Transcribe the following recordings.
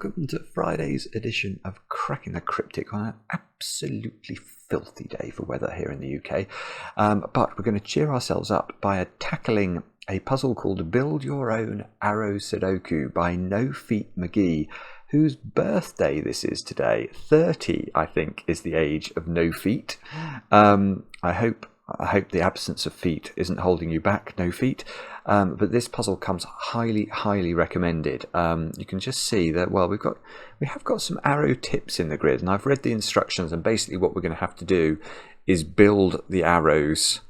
welcome to Friday's edition of Cracking the Cryptic on an absolutely filthy day for weather here in the UK. But we're going to cheer ourselves up by tackling a puzzle called Build Your Own Arrow Sudoku by No-Feet McGee, whose birthday this is today. 30, I think, is the age of No Feet. I hope the absence of feet isn't holding you back, No Feet. But this puzzle comes highly recommended. You can just see that, well, we have got some arrow tips in the grid, and I've read the instructions, and basically what we're going to have to do is build the arrows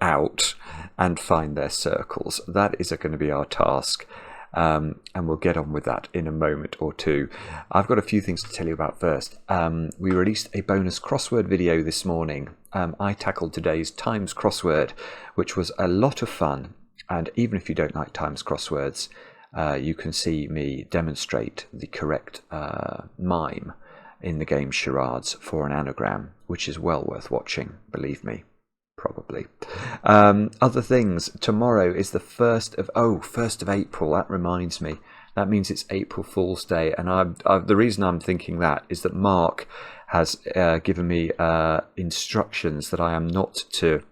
out and find their circles. That is going to be our task. And we'll get on with that in a moment or two. I've got a few things to tell you about first. We released a bonus crossword video this morning. I tackled today's Times crossword, which was a lot of fun. And even if you don't like Times crosswords, you can see me demonstrate the correct mime in the game charades for an anagram, which is well worth watching, believe me. Probably. Other things. Tomorrow is the 1st of April. That reminds me. That means it's April Fool's Day. And the reason I'm thinking that is that Mark has given me instructions that I am not to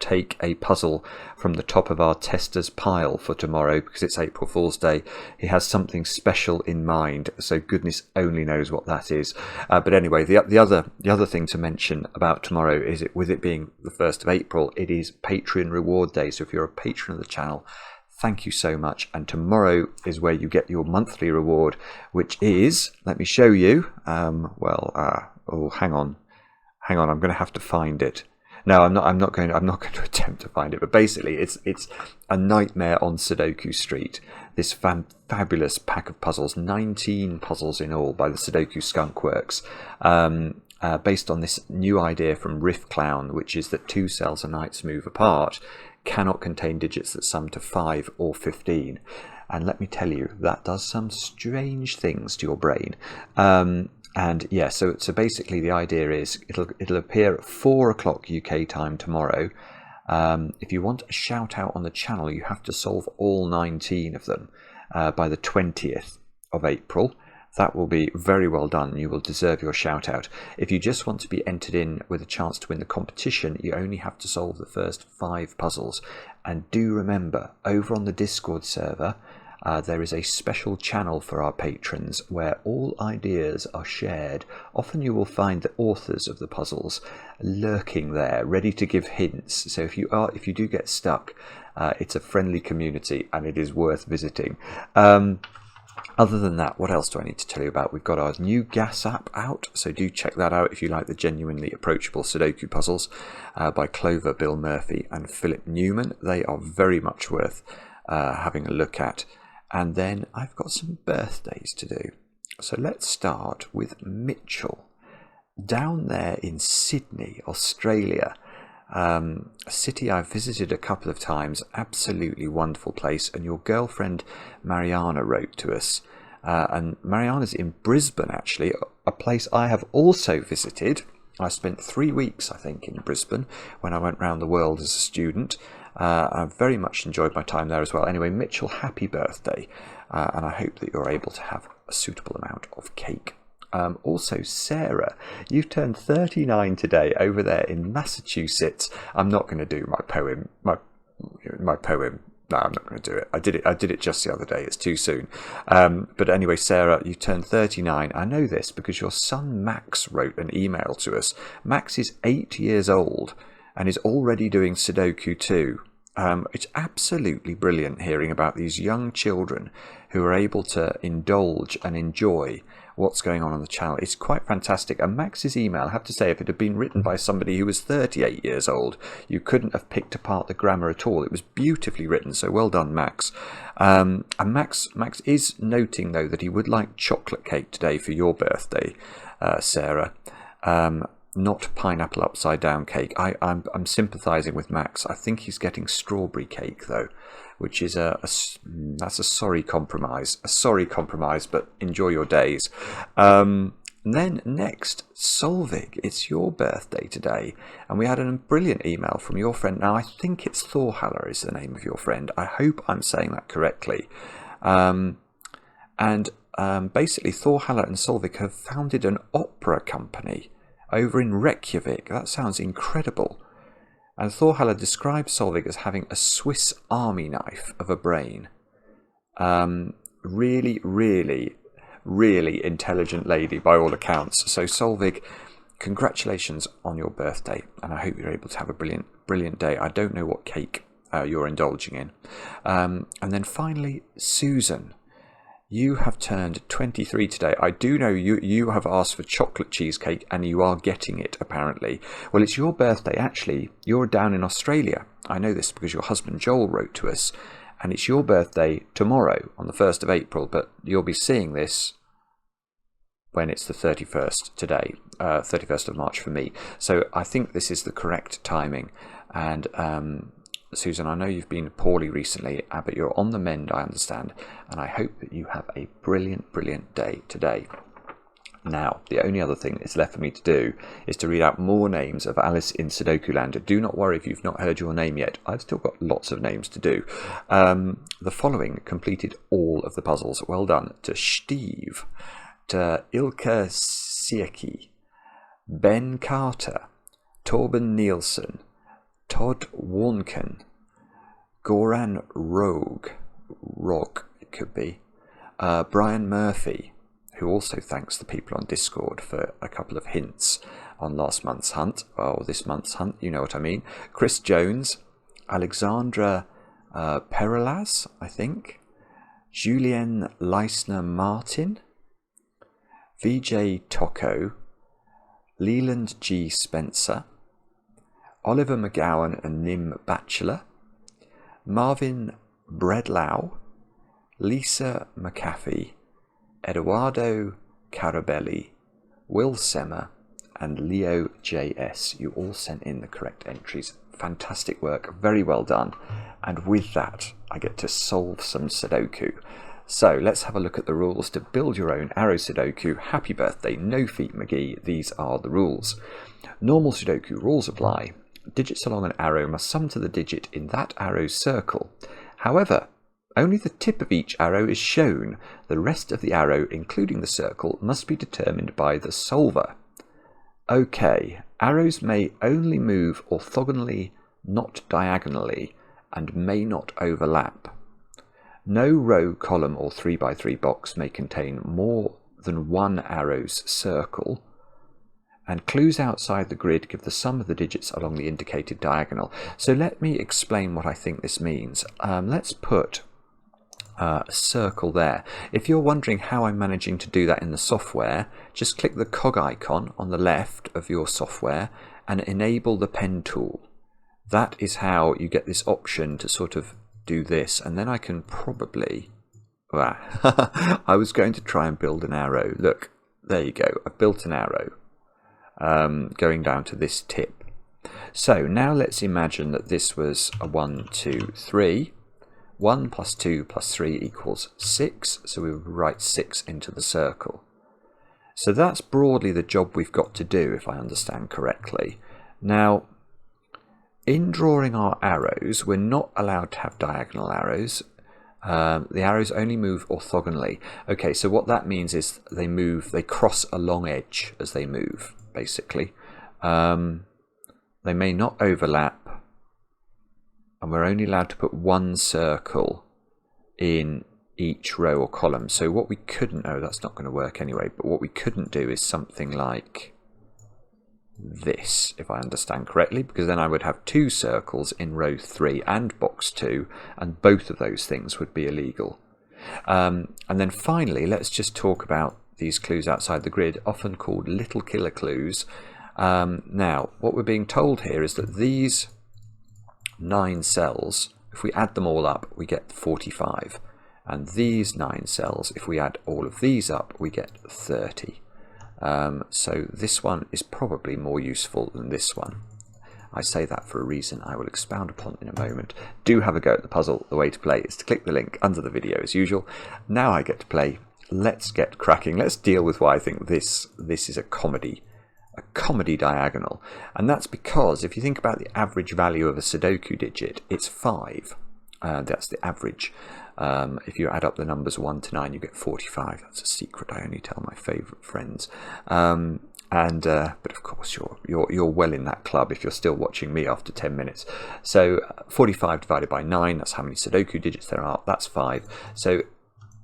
take a puzzle from the top of our testers pile for tomorrow because it's April Fool's Day. He has something special in mind, so goodness only knows what that is. But anyway, the other thing to mention about tomorrow is with it being the 1st of April, it is Patreon Reward Day. So if you're a patron of the channel, thank you so much. And tomorrow is where you get your monthly reward, which is, let me show you. Hang on, I'm going to have to find it. No, I'm not going to attempt to find it. But basically, it's a nightmare on Sudoku Street. This fabulous pack of puzzles, 19 puzzles in all, by the Sudoku Skunk Works, based on this new idea from Riff Clown, which is that 2 cells a knight's move apart cannot contain digits that sum to 5 or 15. And let me tell you, that does some strange things to your brain. And yeah, so basically the idea is it'll appear at 4 o'clock UK time tomorrow. If you want a shout out on the channel, you have to solve all 19 of them by the 20th of April. That will be very well done. You will deserve your shout out. If you just want to be entered in with a chance to win the competition, you only have to solve the first 5 puzzles. And do remember, over on the Discord server, there is a special channel for our patrons where all ideas are shared. Often you will find the authors of the puzzles lurking there, ready to give hints. So if you do get stuck, it's a friendly community and it is worth visiting. Other than that, what else do I need to tell you about? We've got our new gas app out, so do check that out if you like the genuinely approachable Sudoku puzzles by Clover, Bill Murphy and Philip Newman. They are very much worth having a look at. And then I've got some birthdays to do. So let's start with Mitchell, down there in Sydney, Australia. A city I've visited a couple of times, absolutely wonderful place. And your girlfriend Mariana wrote to us. And Mariana's in Brisbane, actually, a place I have also visited. I spent 3 weeks, I think, in Brisbane when I went round the world as a student. I very much enjoyed my time there as well. Anyway, Mitchell, happy birthday, and I hope that you're able to have a suitable amount of cake. Also, Sarah, you've turned 39 today over there in Massachusetts. I'm not going to do my poem. My poem. No, I'm not going to do it. I did it just the other day. It's too soon. But anyway, Sarah, you turned 39. I know this because your son Max wrote an email to us. Max is 8 years old and is already doing Sudoku too. It's absolutely brilliant hearing about these young children who are able to indulge and enjoy what's going on the channel. It's quite fantastic. And Max's email, I have to say, if it had been written by somebody who was 38 years old, you couldn't have picked apart the grammar at all. It was beautifully written, so well done, Max. And Max is noting, though, that he would like chocolate cake today for your birthday, Sarah. Not pineapple upside down cake. I'm sympathising with Max. I think he's getting strawberry cake though, which is that's a sorry compromise. A sorry compromise, but enjoy your days. And then next, Solvig, it's your birthday today, and we had a brilliant email from your friend. Now I think it's Thorhaller is the name of your friend. I hope I'm saying that correctly. And basically Thor Haller and Solvik have founded an opera company over in Reykjavik. That sounds incredible. And Thor Haller describes Solvik as having a Swiss army knife of a brain. Really, really, really intelligent lady by all accounts. So Solvik, congratulations on your birthday, and I hope you're able to have a brilliant day. I don't know what cake you're indulging in. And then finally, Susan, you have turned 23 today. I do know you have asked for chocolate cheesecake, and you are getting it, apparently. Well, it's your birthday, actually. You're down in Australia. I know this because your husband Joel wrote to us, and it's your birthday tomorrow on the 1st of April, but you'll be seeing this when it's the 31st today, 31st of March for me. So I think this is the correct timing. And Susan, I know you've been poorly recently, but you're on the mend, I understand, and I hope that you have a brilliant day today. Now, the only other thing that's left for me to do is to read out more names of Alice in Sudoku Land. Do not worry if you've not heard your name yet. I've still got lots of names to do. The following completed all of the puzzles. Well done to Steve, to Ilka Sieki, Ben Carter, Torben Nielsen, Todd Warnken, Goran Rog, it could be, Brian Murphy, who also thanks the people on Discord for a couple of hints on last month's hunt, or this month's hunt, you know what I mean, Chris Jones, Alexandra Perelaz, I think, Julien Leisner Martin, VJ Tocco, Leland G. Spencer, Oliver McGowan and Nim Batchelor, Marvin Bredlau, Lisa McAfee, Eduardo Carabelli, Will Semmer, and Leo JS. You all sent in the correct entries. Fantastic work, very well done. And with that, I get to solve some Sudoku. So let's have a look at the rules to build your own arrow Sudoku. Happy birthday, No-Feet McGee. These are the rules. Normal Sudoku rules apply. Digits along an arrow must sum to the digit in that arrow's circle. However, only the tip of each arrow is shown. The rest of the arrow, including the circle, must be determined by the solver. Okay, arrows may only move orthogonally, not diagonally, and may not overlap. No row, column, or 3x3 box may contain more than one arrow's circle, and clues outside the grid give the sum of the digits along the indicated diagonal. So let me explain what I think this means. Let's put a circle there. If you're wondering how I'm managing to do that in the software, just click the cog icon on the left of your software and enable the pen tool. That is how you get this option to sort of do this, and then I can probably... I was going to try and build an arrow. Look, there you go. I've built an arrow. Going down to this tip. So now let's imagine that this was a 1, 2, 3. 1 plus 2 plus 3 equals 6, so we would write 6 into the circle. So that's broadly the job we've got to do, if I understand correctly. Now, in drawing our arrows, we're not allowed to have diagonal arrows. The arrows only move orthogonally. Okay, so what that means is they cross a long edge as they move, basically. They may not overlap, and we're only allowed to put one circle in each row or column. So what we couldn't, oh, that's not going to work anyway, but what we couldn't do is something like this, if I understand correctly, because then I would have two circles in row 3 and box 2, and both of those things would be illegal. And then finally, let's just talk about these clues outside the grid, often called little killer clues. Now, what we're being told here is that these 9 cells, if we add them all up, we get 45. And these 9 cells, if we add all of these up, we get 30. So this one is probably more useful than this one. I say that for a reason I will expound upon in a moment. Do have a go at the puzzle. The way to play is to click the link under the video as usual. Now I get to play. Let's get cracking. Let's deal with why I think this is a comedy diagonal. And that's because if you think about the average value of a Sudoku digit, it's 5. That's the average If you add up the numbers 1 to 9, you get 45. That's a secret I only tell my favourite friends. But of course you're well in that club if you're still watching me after 10 minutes. So 45 divided by 9, that's how many Sudoku digits there are. That's 5. So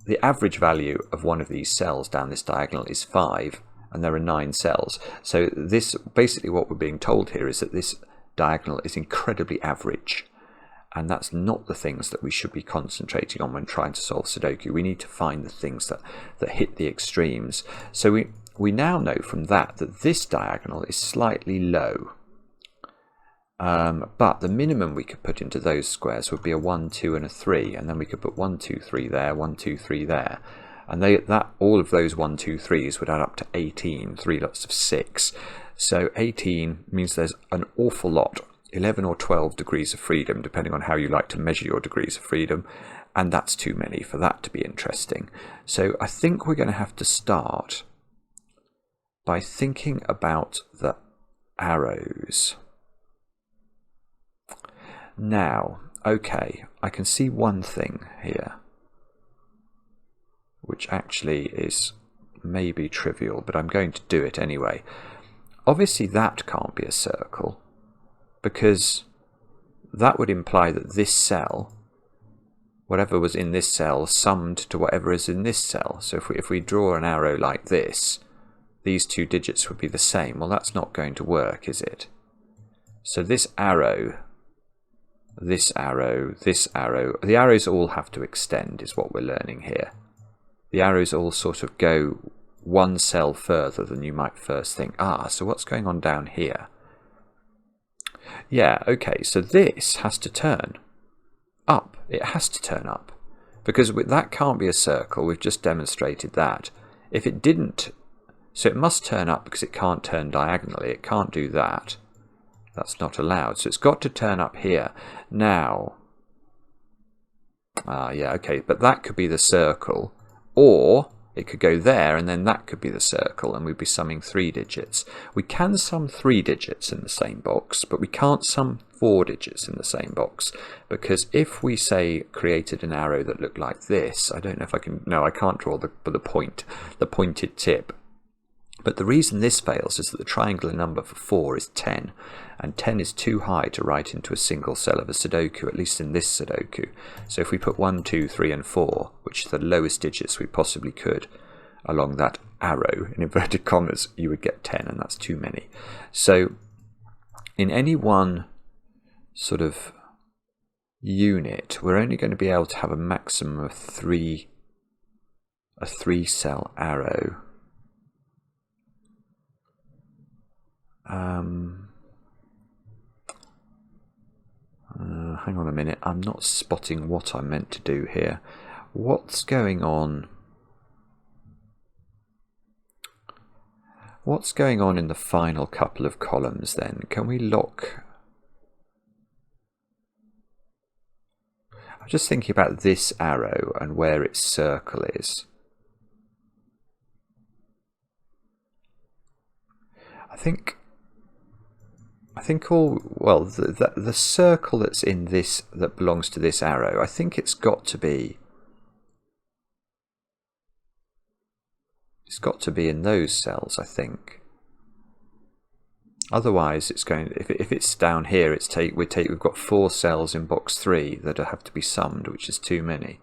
the average value of one of these cells down this diagonal is 5, and there are 9 cells. So this, basically what we're being told here is that this diagonal is incredibly average, and that's not the things that we should be concentrating on when trying to solve Sudoku. We need to find the things that hit the extremes. So we now know from that this diagonal is slightly low. But the minimum we could put into those squares would be a 1, 2 and a 3, and then we could put 1, 2, 3 there, 1, 2, 3 there, and all of those 1, 2, 3s would add up to 18, 3 lots of 6. So 18 means there's an awful lot, 11 or 12 degrees of freedom, depending on how you like to measure your degrees of freedom, and that's too many for that to be interesting. So I think we're going to have to start by thinking about the arrows. Now, okay, I can see one thing here, which actually is maybe trivial, but I'm going to do it anyway. Obviously that can't be a circle, because that would imply that this cell, whatever was in this cell, summed to whatever is in this cell. So if we draw an arrow like this, these two digits would be the same. Well, that's not going to work, is it? So this arrow, this arrow, this arrow, the arrows all have to extend, is what we're learning here. The arrows all sort of go one cell further than you might first think. So what's going on down here? Yeah, okay, so this has to turn up. It has to turn up, because that can't be a circle. We've just demonstrated that. If it didn't, so it must turn up because it can't turn diagonally. It can't do that. That's not allowed. So it's got to turn up here. Now, yeah, okay, but that could be the circle, or it could go there, and then that could be the circle, and we'd be summing 3 digits. We can sum 3 digits in the same box, but we can't sum 4 digits in the same box, because if we, say, created an arrow that looked like this, I don't know if I can, no, I can't draw the pointed tip. But the reason this fails is that the triangular number for 4 is 10, and 10 is too high to write into a single cell of a Sudoku, at least in this Sudoku. So if we put 1, 2, 3 and 4, which are the lowest digits we possibly could, along that arrow, in inverted commas, you would get 10, and that's too many. So in any one sort of unit, we're only going to be able to have a maximum of a 3-cell arrow. Hang on a minute, I'm not spotting what I meant to do here. What's going on? What's going on in the final couple of columns then? Can we lock? I'm just thinking about this arrow and where its circle is. I think the circle that's in this, that belongs to this arrow, I think it's got to be in those cells, I think. Otherwise it's going, if it's down here, we've got 4 cells in box 3 that have to be summed, which is too many.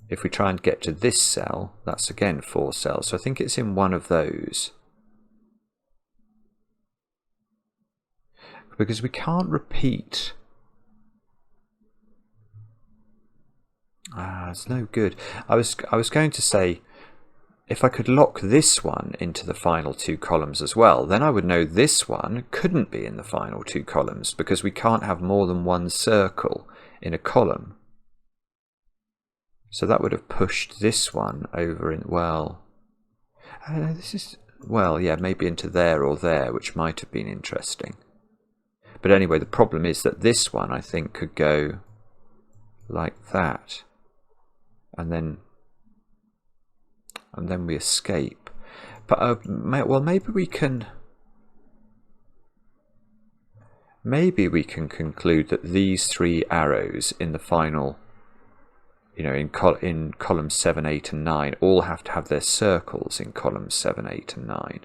If we try and get to this cell, that's again 4 cells, so I think it's in one of those. Because we can't repeat. It's no good. I was going to say, if I could lock this one into the final 2 columns as well, then I would know this one couldn't be in the final 2 columns, because we can't have more than one circle in a column. So that would have pushed this one over in, well, this is, well, yeah, maybe into there or there, which might have been interesting. But anyway, the problem is that this one, I think, could go like that, and then we escape. But well, maybe we can conclude that these 3 arrows in the final you know, in columns 7, 8 and 9 all have to have their circles in columns 7, 8 and 9.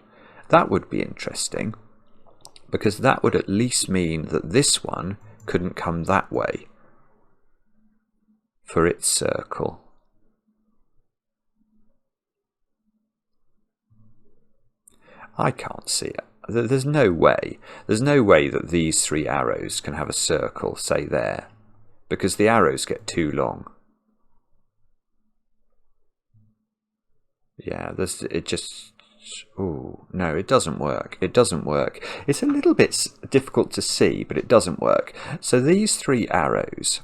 That would be interesting, because that would at least mean that this one couldn't come that way for its circle. I can't see it. There's no way. There's no way that these three arrows can have a circle, say there, because the arrows get too long. Yeah, it just... Oh, no, it doesn't work. It doesn't work. It's a little bit difficult to see, but it doesn't work. So these three arrows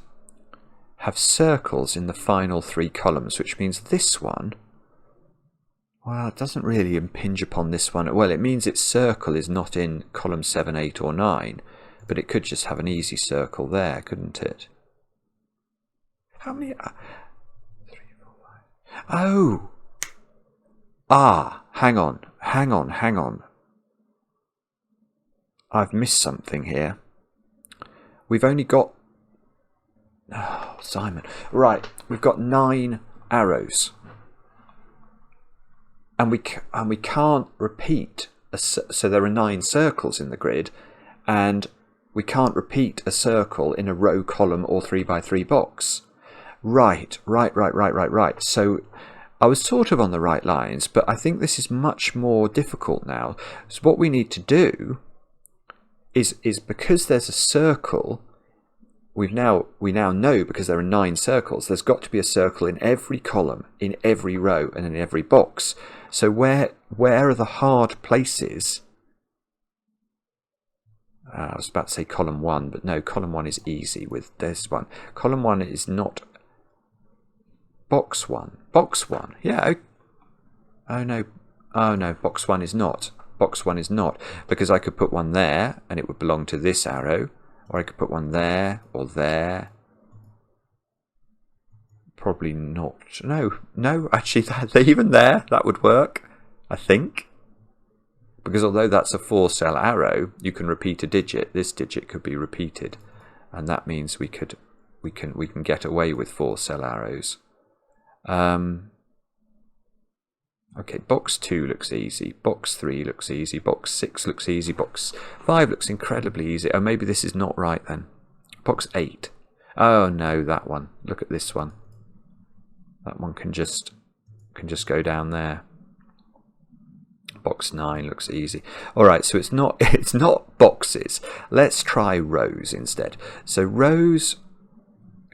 have circles in the final three columns, which means this one, well, it doesn't really impinge upon this one. Well, it means its circle is not in column 7, 8 or 9, but it could just have an easy circle there, couldn't it? How many? 3, 4, 5. Oh! Ah, hang on. I've missed something here. We've only got... Oh, Simon. Right, we've got 9 arrows. And we can't repeat... So there are 9 circles in the grid, and we can't repeat a circle in a row, column, or 3x3 box. Right. So I was sort of on the right lines, but I think this is much more difficult now. So what we need to do is because there's a circle, we now know, because there are 9 circles, there's got to be a circle in every column, in every row, and in every box. So where are the hard places? I was about to say column 1, but no, column 1 is easy with this one. Column 1 is not... Box 1. Box 1. Yeah. Oh no, box 1 is not. Box 1 is not, because I could put one there and it would belong to this arrow, or I could put one there or there. Probably not. No, actually, even there, that would work, I think. Because although that's a 4-cell arrow, you can repeat a digit. This digit could be repeated, and that means we can get away with 4-cell arrows. Okay, box 2 looks easy, box 3 looks easy, box 6 looks easy, box 5 looks incredibly easy. Oh, maybe this is not right then. Box 8. Oh no, that one. Look at this one. That one can just go down there. Box 9 looks easy. Alright, so it's not boxes. Let's try rows instead. So rows,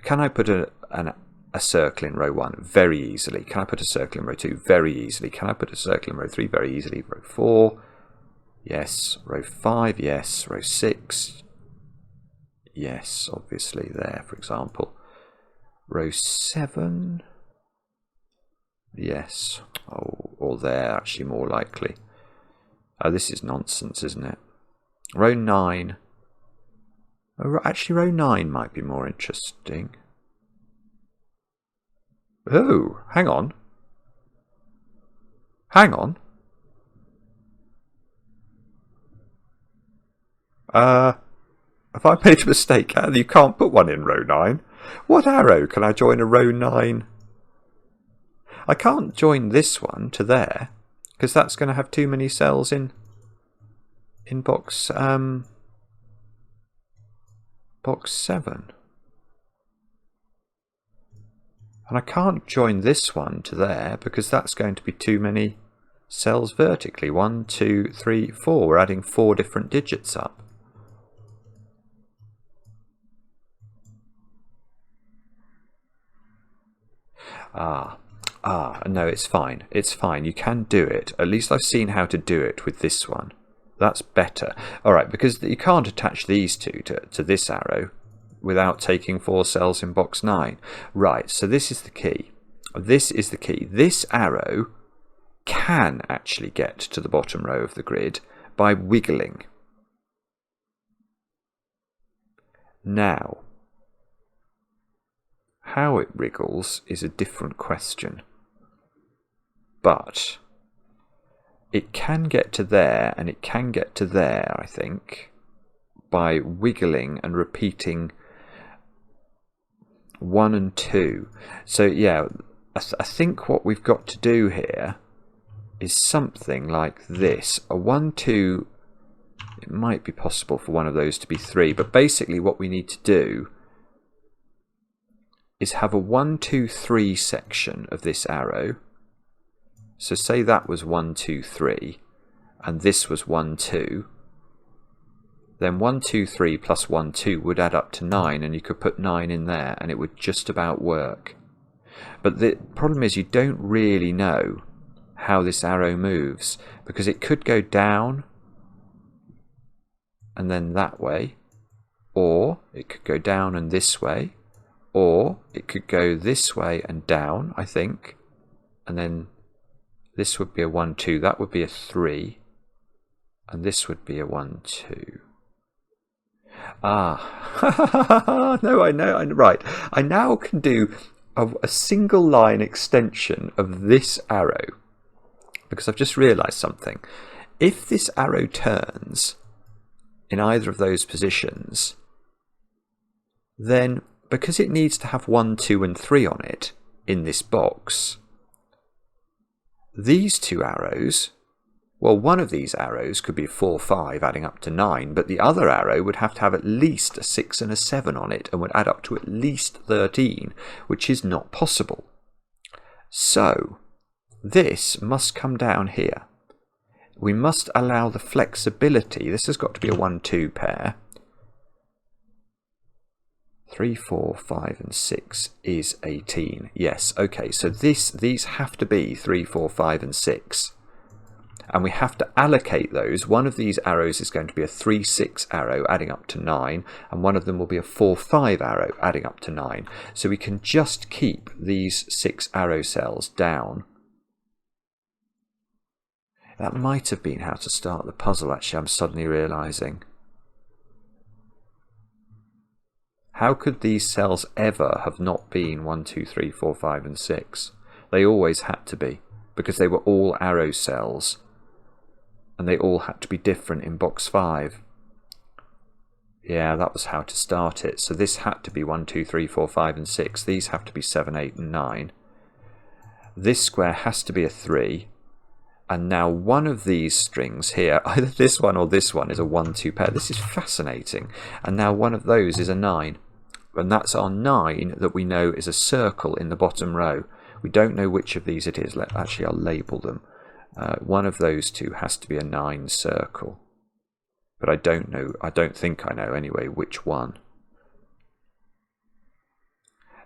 can I put a circle in row 1? Very easily. Can I put a circle in row 2? Very easily. Can I put a circle in row 3? Very easily. Row 4? Yes. Row 5? Yes. Row 6? Yes, obviously there, for example. Row 7? Yes. Oh, or there, actually more likely. Oh, this is nonsense, isn't it? Row 9. Oh, actually, row 9 might be more interesting. Oh, hang on. Hang on. Have I made a mistake? You can't put one in row 9. What arrow can I join a row 9? I can't join this one to there, because that's going to have too many cells in box box 7. And I can't join this one to there, because that's going to be too many cells vertically. 1, 2, 3, 4. We're adding 4 different digits up. No, it's fine. It's fine. You can do it. At least I've seen how to do it with this one. That's better. Alright, because you can't attach these two to this arrow without taking 4 cells in box 9. Right, so this is the key. This is the key. This arrow can actually get to the bottom row of the grid by wiggling. Now, how it wriggles is a different question. But it can get to there, and it can get to there, I think, by wiggling and repeating. 1 and 2. So yeah, I think what we've got to do here is something like this. A 1, 2, it might be possible for one of those to be 3, but basically what we need to do is have a 1, 2, 3 section of this arrow. So say that was 1, 2, 3, and this was 1, 2. Then 1, 2, 3 plus 1, 2 would add up to 9, and you could put 9 in there, and it would just about work. But the problem is you don't really know how this arrow moves, because it could go down and then that way, or it could go down and this way, or it could go this way and down, I think, and then this would be a 1, 2, that would be a 3, and this would be a 1, 2. Ah, no, I know, right. I now can do a single line extension of this arrow, because I've just realised something. If this arrow turns in either of those positions, then because it needs to have 1, 2 and 3 on it in this box, these two arrows, well, one of these arrows could be 4, 5 adding up to 9, but the other arrow would have to have at least a 6 and a 7 on it and would add up to at least 13, which is not possible. So this must come down here. We must allow the flexibility. This has got to be a 1, 2 pair. 3, 4, 5 and 6 is 18. Yes, okay, so these have to be 3, 4, 5 and 6. And we have to allocate those. One of these arrows is going to be a 3, 6 arrow adding up to 9, and one of them will be a 4, 5 arrow adding up to 9. So we can just keep these 6 arrow cells down. That might have been how to start the puzzle, actually, I'm suddenly realising. How could these cells ever have not been 1, 2, 3, 4, 5 and 6? They always had to be, because they were all arrow cells. And they all had to be different in box 5. Yeah, that was how to start it. So this had to be 1, 2, 3, 4, 5 and 6. These have to be 7, 8 and 9. This square has to be a 3. And now one of these strings here, either this one or this one, is a 1, 2 pair. This is fascinating. And now one of those is a 9. And that's our 9 that we know is a circle in the bottom row. We don't know which of these it is. Actually, I'll label them. One of those two has to be a 9 circle. But I don't know, I don't think I know anyway which one.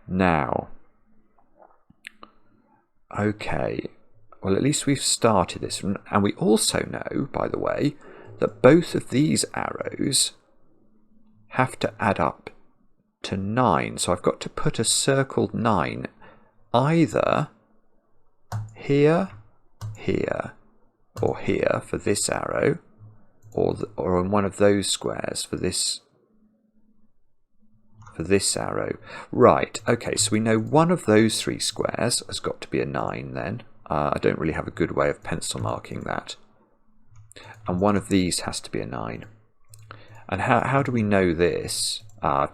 Now, okay, well, at least we've started this. And we also know, by the way, that both of these arrows have to add up to 9. So I've got to put a circled 9 either here, here, or here for this arrow, or on one of those squares for this arrow. Right, okay, so we know one of those 3 squares has got to be a 9 then. I don't really have a good way of pencil marking that. And one of these has to be a 9. And how do we know this? I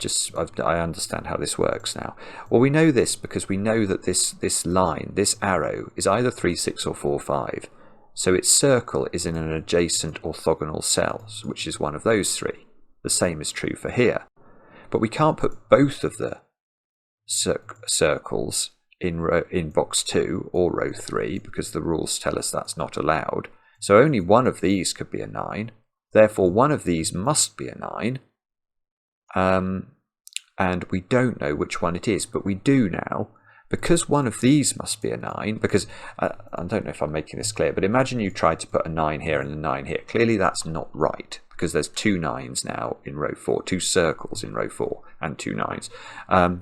understand how this works now. Well, we know this because we know that this line, this arrow, is either 3, 6 or 4, 5. So its circle is in an adjacent orthogonal cell, which is one of those 3. The same is true for here. But we can't put both of the circles in box 2 or row 3 because the rules tell us that's not allowed. So only one of these could be a 9. Therefore, one of these must be a 9. And we don't know which one it is, but we do now. Because one of these must be a 9, because I don't know if I'm making this clear, but imagine you tried to put a 9 here and a 9 here. Clearly that's not right, because there's 2 9s now in row 4, 2 circles in row 4, and 2 9s.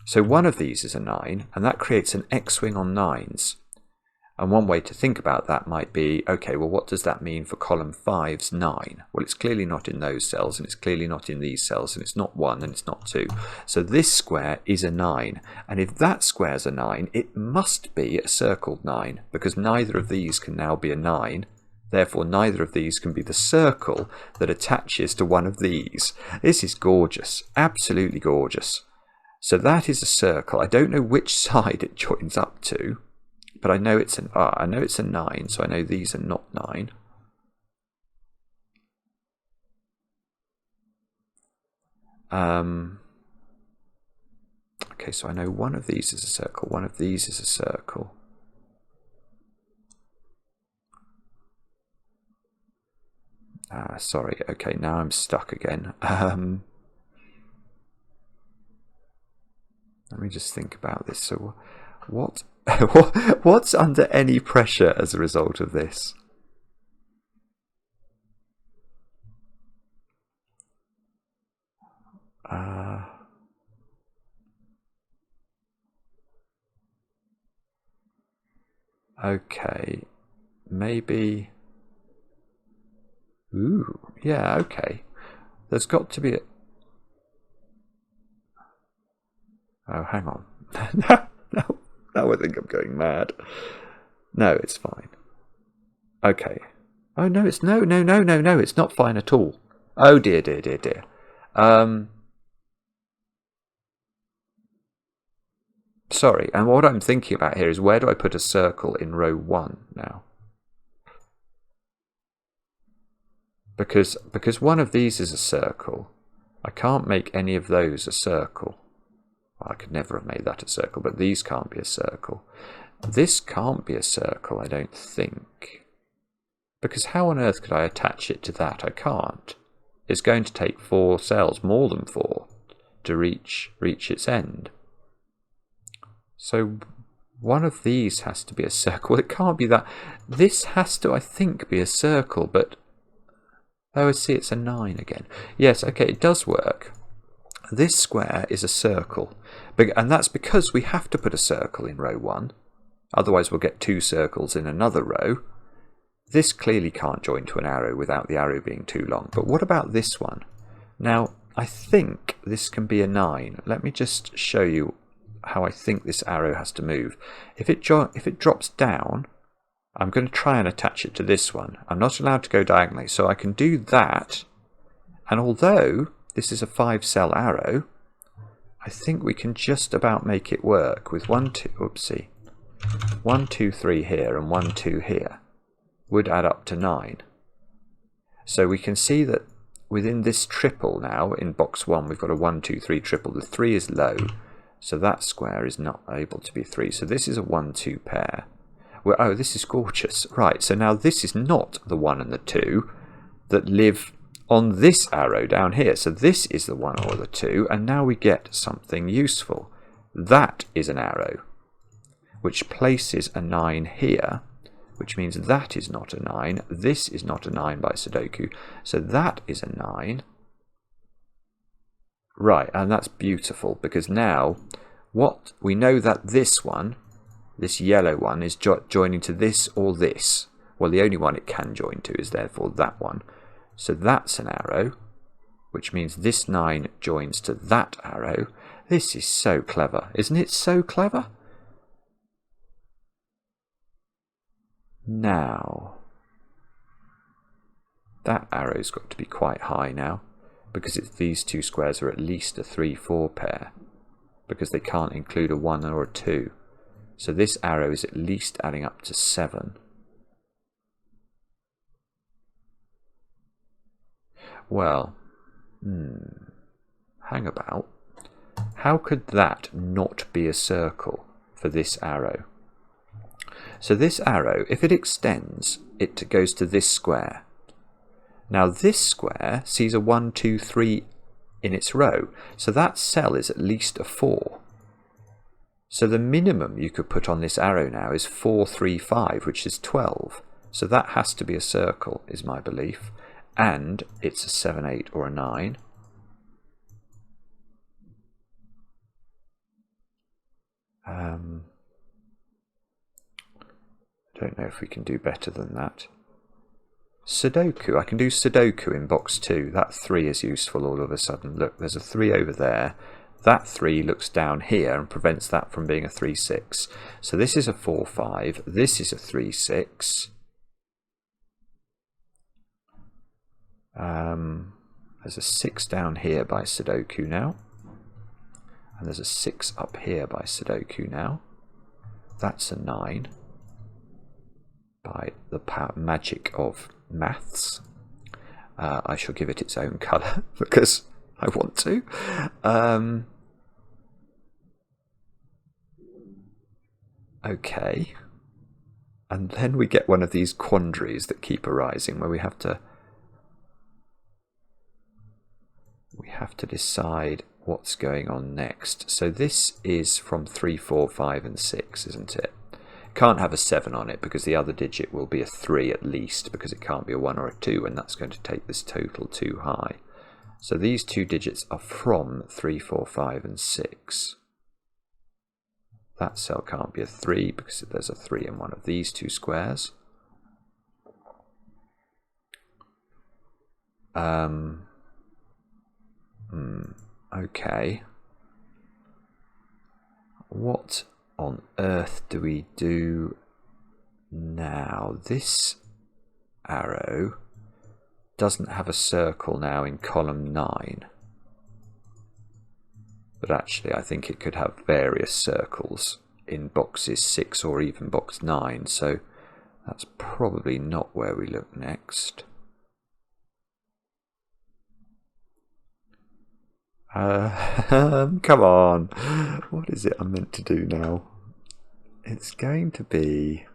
So one of these is a 9, and that creates an X-wing on 9s. And one way to think about that might be, okay, well, what does that mean for column 5's 9? Well, it's clearly not in those cells, and it's clearly not in these cells, and it's not 1, and it's not 2. So this square is a 9, and if that square's a 9, it must be a circled 9, because neither of these can now be a 9. Therefore, neither of these can be the circle that attaches to one of these. This is gorgeous, absolutely gorgeous. So that is a circle. I don't know which side it joins up to, but I know it's I know it's a 9, so I know these are not 9. Okay, so I know one of these is a circle, one of these is a circle. Sorry, okay, now I'm stuck again. Let me just think about this. So what what's under any pressure as a result of this? Okay, maybe. Ooh, yeah, okay. There's got to be a... Oh, hang on. No, I think I'm going mad. No, it's fine. Okay. Oh, no, it's no, it's not fine at all. Oh, dear. Sorry, and what I'm thinking about here is where do I put a circle in row 1 now? Because one of these is a circle, I can't make any of those a circle. Well, I could never have made that a circle, but these can't be a circle. This can't be a circle, I don't think. Because how on earth could I attach it to that? I can't. It's going to take 4 cells, more than 4, to reach its end. So one of these has to be a circle. It can't be that. This has to, I think, be a circle, but... Oh, I see, it's a 9 again. Yes, okay, it does work. This square is a circle, and that's because we have to put a circle in row 1. Otherwise we'll get 2 circles in another row. This clearly can't join to an arrow without the arrow being too long. But what about this one? Now, I think this can be a 9. Let me just show you how I think this arrow has to move. If it drops down, I'm going to try and attach it to this one. I'm not allowed to go diagonally, so I can do that. And although this is a 5-cell arrow, I think we can just about make it work with 1, 2, 3 here and 1, 2 here. Would add up to 9. So we can see that within this triple now, in box 1, we've got a 1, 2, 3 triple. The 3 is low, so that square is not able to be 3. So this is a 1, 2 pair. Well, oh, this is gorgeous. Right, so now this is not the 1 and the 2 that live on this arrow down here. So this is the 1 or the 2, and now we get something useful. That is an arrow, which places a 9 here, which means that is not a 9. This is not a 9 by Sudoku. So that is a 9. Right, and that's beautiful, because now what we know that this one, this yellow one, is joining to this or this. Well, the only one it can join to is therefore that one. So that's an arrow, which means this 9 joins to that arrow. This is so clever. Isn't it so clever? Now, that arrow's got to be quite high now, because these 2 squares are at least a 3, 4 pair, because they can't include a 1 or a 2. So this arrow is at least adding up to 7. Well, hang about. How could that not be a circle for this arrow? So this arrow, if it extends, it goes to this square. Now this square sees a 1, 2, 3 in its row, so that cell is at least a 4. So the minimum you could put on this arrow now is 4, 3, 5, which is 12. So that has to be a circle, is my belief. And it's a 7, 8 or a 9. I don't know if we can do better than that. Sudoku. I can do Sudoku in box 2. That 3 is useful all of a sudden. Look, there's a 3 over there. That 3 looks down here and prevents that from being a 3, 6. So this is a 4, 5. This is a 3, 6. There's a 6 down here by Sudoku now. And there's a 6 up here by Sudoku now. That's a 9 by the magic of maths. I shall give it its own colour because I want to. Okay. And then we get one of these quandaries that keep arising where we have to decide what's going on next. So this is from 3, 4, 5 and 6, isn't it? Can't have a 7 on it because the other digit will be a 3 at least, because it can't be a 1 or a 2, and that's going to take this total too high. So these two digits are from 3, 4, 5 and 6. That cell can't be a 3 because there's a 3 in one of these two squares. Okay. What on earth do we do now? This arrow doesn't have a circle now in column 9. But actually I think it could have various circles in boxes 6 or even box 9, so that's probably not where we look next. Come on, what is it I'm meant to do now? It's going to be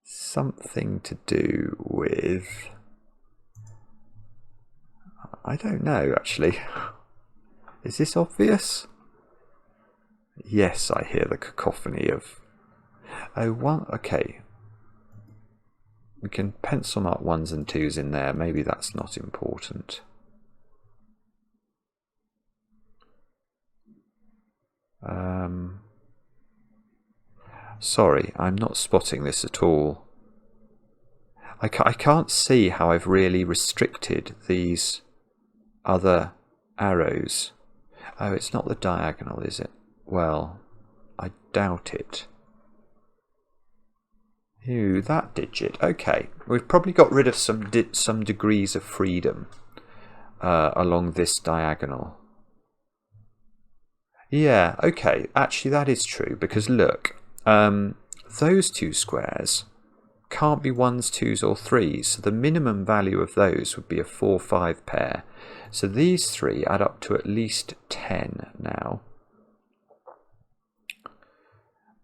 something to do with, I don't know actually. Is this obvious? Yes, I hear the cacophony of... Oh, one. Okay. We can pencil mark 1s and 2s in there. Maybe that's not important. Sorry, I'm not spotting this at all. I can't see how I've really restricted these other arrows. Oh, it's not the diagonal, is it? Well, I doubt it. Ew, that digit. Okay, we've probably got rid of some degrees of freedom along this diagonal. Yeah, okay, actually that is true, because look, those two squares can't be 1s, 2s or 3s, so the minimum value of those would be a 4, 5 pair. So these 3 add up to at least 10 now.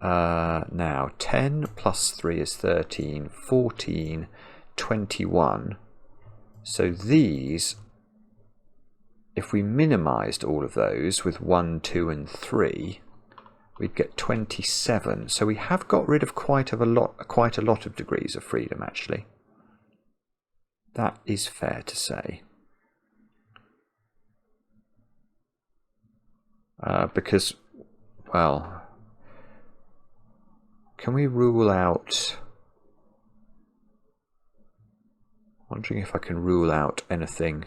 Now 10 plus 3 is 13, 14, 21. So these, if we minimized all of those with 1, 2 and 3, we'd get 27. So we have got rid of quite a lot of degrees of freedom actually. That is fair to say. Because, well, can we rule out... Wondering if I can rule out anything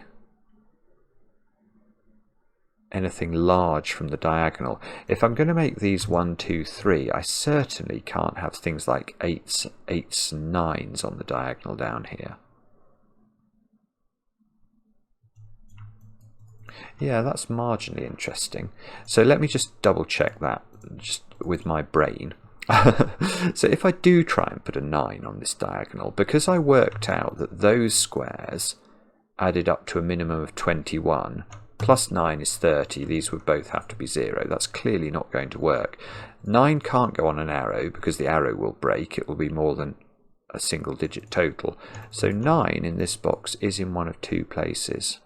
large from the diagonal. If I'm going to make these 1, 2, 3, I certainly can't have things like 8s and 9s on the diagonal down here. Yeah, that's marginally interesting. So let me just double check that just with my brain. So if I do try and put a 9 on this diagonal, because I worked out that those squares added up to a minimum of 21, plus 9 is 30, these would both have to be 0. That's clearly not going to work. 9 can't go on an arrow because the arrow will break. It will be more than a single digit total. So 9 in this box is in one of two places.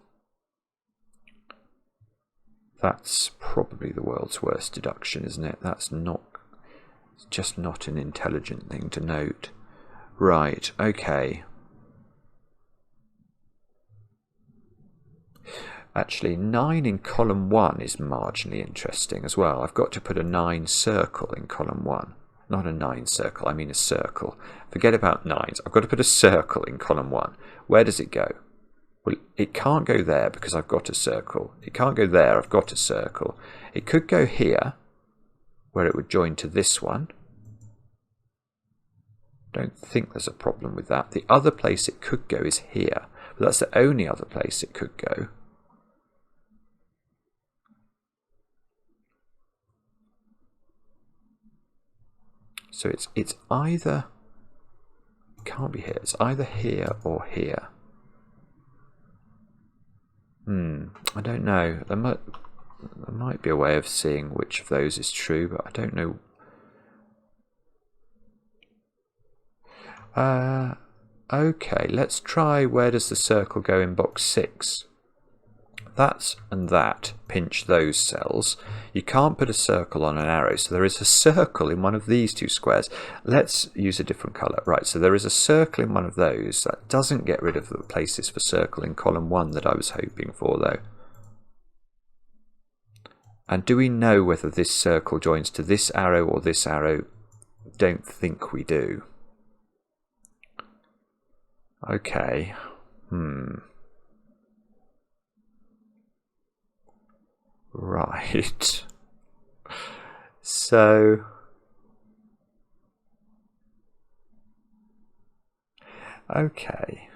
That's probably the world's worst deduction, isn't it? That's not... It's just not an intelligent thing to note. Right, okay. Actually, 9 in column 1 is marginally interesting as well. I've got to put a 9 circle in column 1. Not a 9 circle, I mean a circle. Forget about 9s. I've got to put a circle in column 1. Where does it go? Well, it can't go there because I've got a circle. It can't go there, I've got a circle. It could go here, where it would join to this one. Don't think there's a problem with that. The other place it could go is here, but that's the only other place it could go. So it's either, can't be here, it's either here or here. I don't know. There might be a way of seeing which of those is true, but I don't know. Okay, let's try where does the circle go in box 6. That and that pinch those cells. You can't put a circle on an arrow, so there is a circle in one of these two squares. Let's use a different colour. Right, so there is a circle in one of those. That doesn't get rid of the places for circle in column 1 that I was hoping for, though. And do we know whether this circle joins to this arrow or this arrow? Don't think we do. Okay. Right. So okay.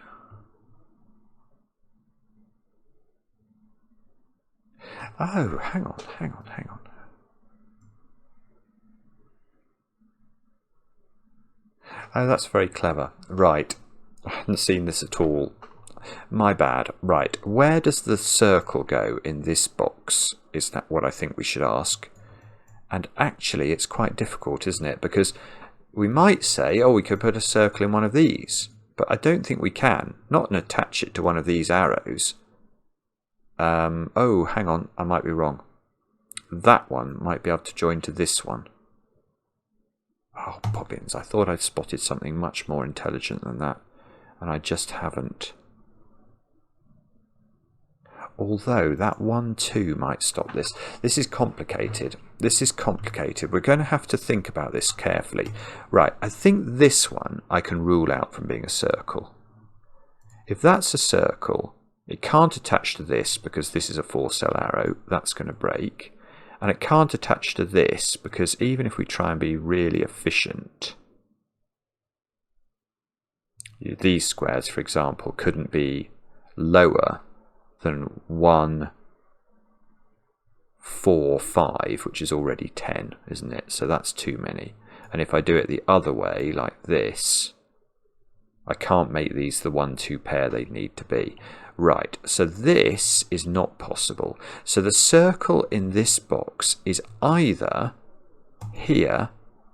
Oh, hang on. Oh, that's very clever. Right. I hadn't seen this at all. My bad. Right. Where does the circle go in this box? Is that what I think we should ask? And actually, it's quite difficult, isn't it? Because we might say, oh, we could put a circle in one of these. But I don't think we can. Not and attach it to one of these arrows. Oh, hang on. I might be wrong. That one might be able to join to this one. Oh, bobbins. I thought I'd spotted something much more intelligent than that. And I just haven't. Although that 1, 2 might stop this. This is complicated. We're going to have to think about this carefully. Right, I think this one I can rule out from being a circle. If that's a circle, it can't attach to this because this is a 4-cell arrow. That's going to break. And it can't attach to this because even if we try and be really efficient, these squares, for example, couldn't be lower than 1, 4, 5, which is already 10, isn't it? So that's too many. And if I do it the other way, like this, I can't make these the 1, 2 pair they need to be. Right, so this is not possible. So the circle in this box is either here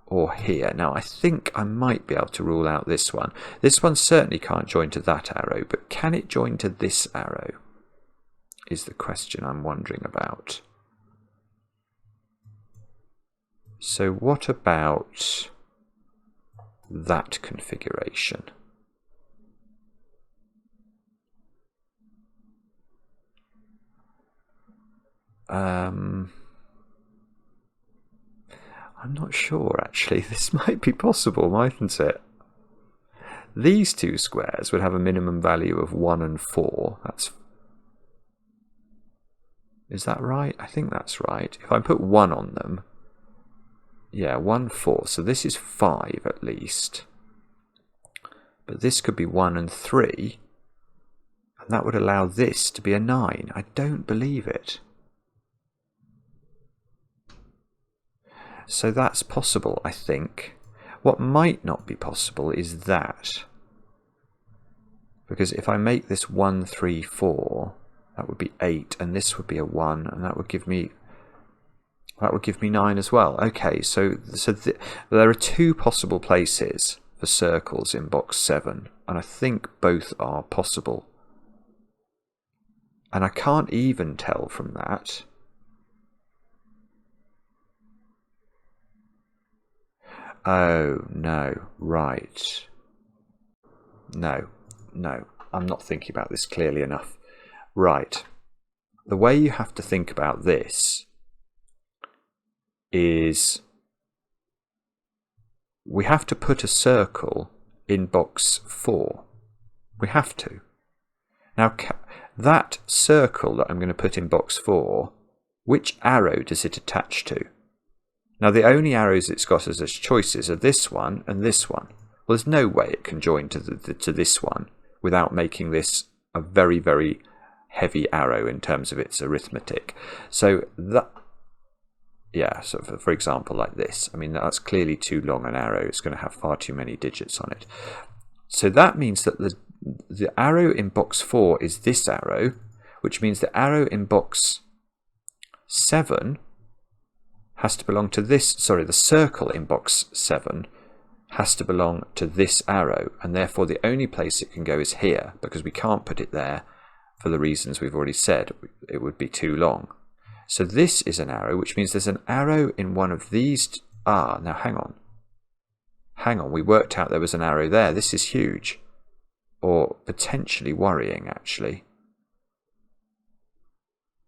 or here. Now I think I might be able to rule out this one. This one certainly can't join to that arrow, but can it join to this arrow? Is the question I'm wondering about. So what about that configuration? I'm not sure actually. This might be possible, mightn't it? These two squares would have a minimum value of 1 and 4. Is that right? I think that's right. If I put 1 on them, yeah, 1, 4. So this is 5 at least. But this could be 1 and 3. And that would allow this to be a 9. I don't believe it. So that's possible, I think. What might not be possible is that. Because if I make this 1, 3, 4, that would be 8, and this would be a 1, and that would give me 9 as well. Okay, so there are 2 possible places for circles in box 7, and I think both are possible. And I can't even tell from that. Oh, no, right. No, I'm not thinking about this clearly enough. Right. The way you have to think about this is we have to put a circle in box 4. We have to. Now, that circle that I'm going to put in box 4, which arrow does it attach to? Now, the only arrows it's got as its choices are this one and this one. Well, there's no way it can join to this one without making this a very, very heavy arrow in terms of its arithmetic. So that yeah, so for example, like this. I mean, that's clearly too long an arrow. It's going to have far too many digits on it. So that means that the arrow in box 4 is this arrow, which means the arrow in box 7 has to belong to this, sorry, the circle in box 7 has to belong to this arrow, and therefore the only place it can go is here, because we can't put it there for the reasons we've already said. It would be too long. So this is an arrow, which means there's an arrow in one of these. Now hang on. Hang on, we worked out there was an arrow there. This is huge. Or potentially worrying, actually.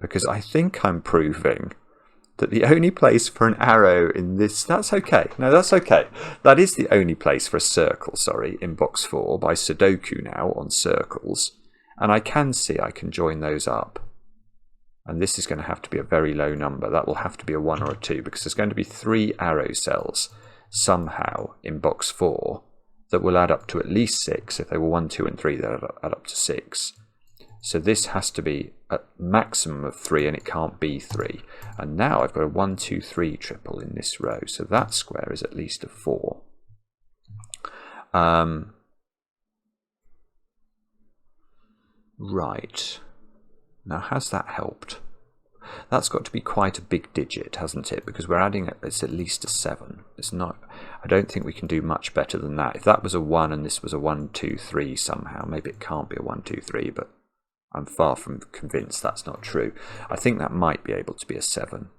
Because I think I'm proving that the only place for an arrow in this... That's okay. No, that's okay. That is the only place for a circle, sorry, in box 4 by Sudoku now on circles. And I can see I can join those up. And this is going to have to be a very low number. That will have to be a 1 or a 2, because there's going to be 3 arrow cells somehow in box 4 that will add up to at least 6. If they were 1, 2 and 3, they'll add up to 6. So this has to be a maximum of 3, and it can't be 3. And now I've got a 1, 2, 3 triple in this row. So that square is at least a 4. Right. Now, has that helped? That's got to be quite a big digit, hasn't it? Because we're adding, it's at least a 7. It's not, I don't think we can do much better than that. If that was a 1 and this was a 1, 2, 3 somehow, maybe it can't be a 1, 2, 3, but I'm far from convinced that's not true. I think that might be able to be a 7.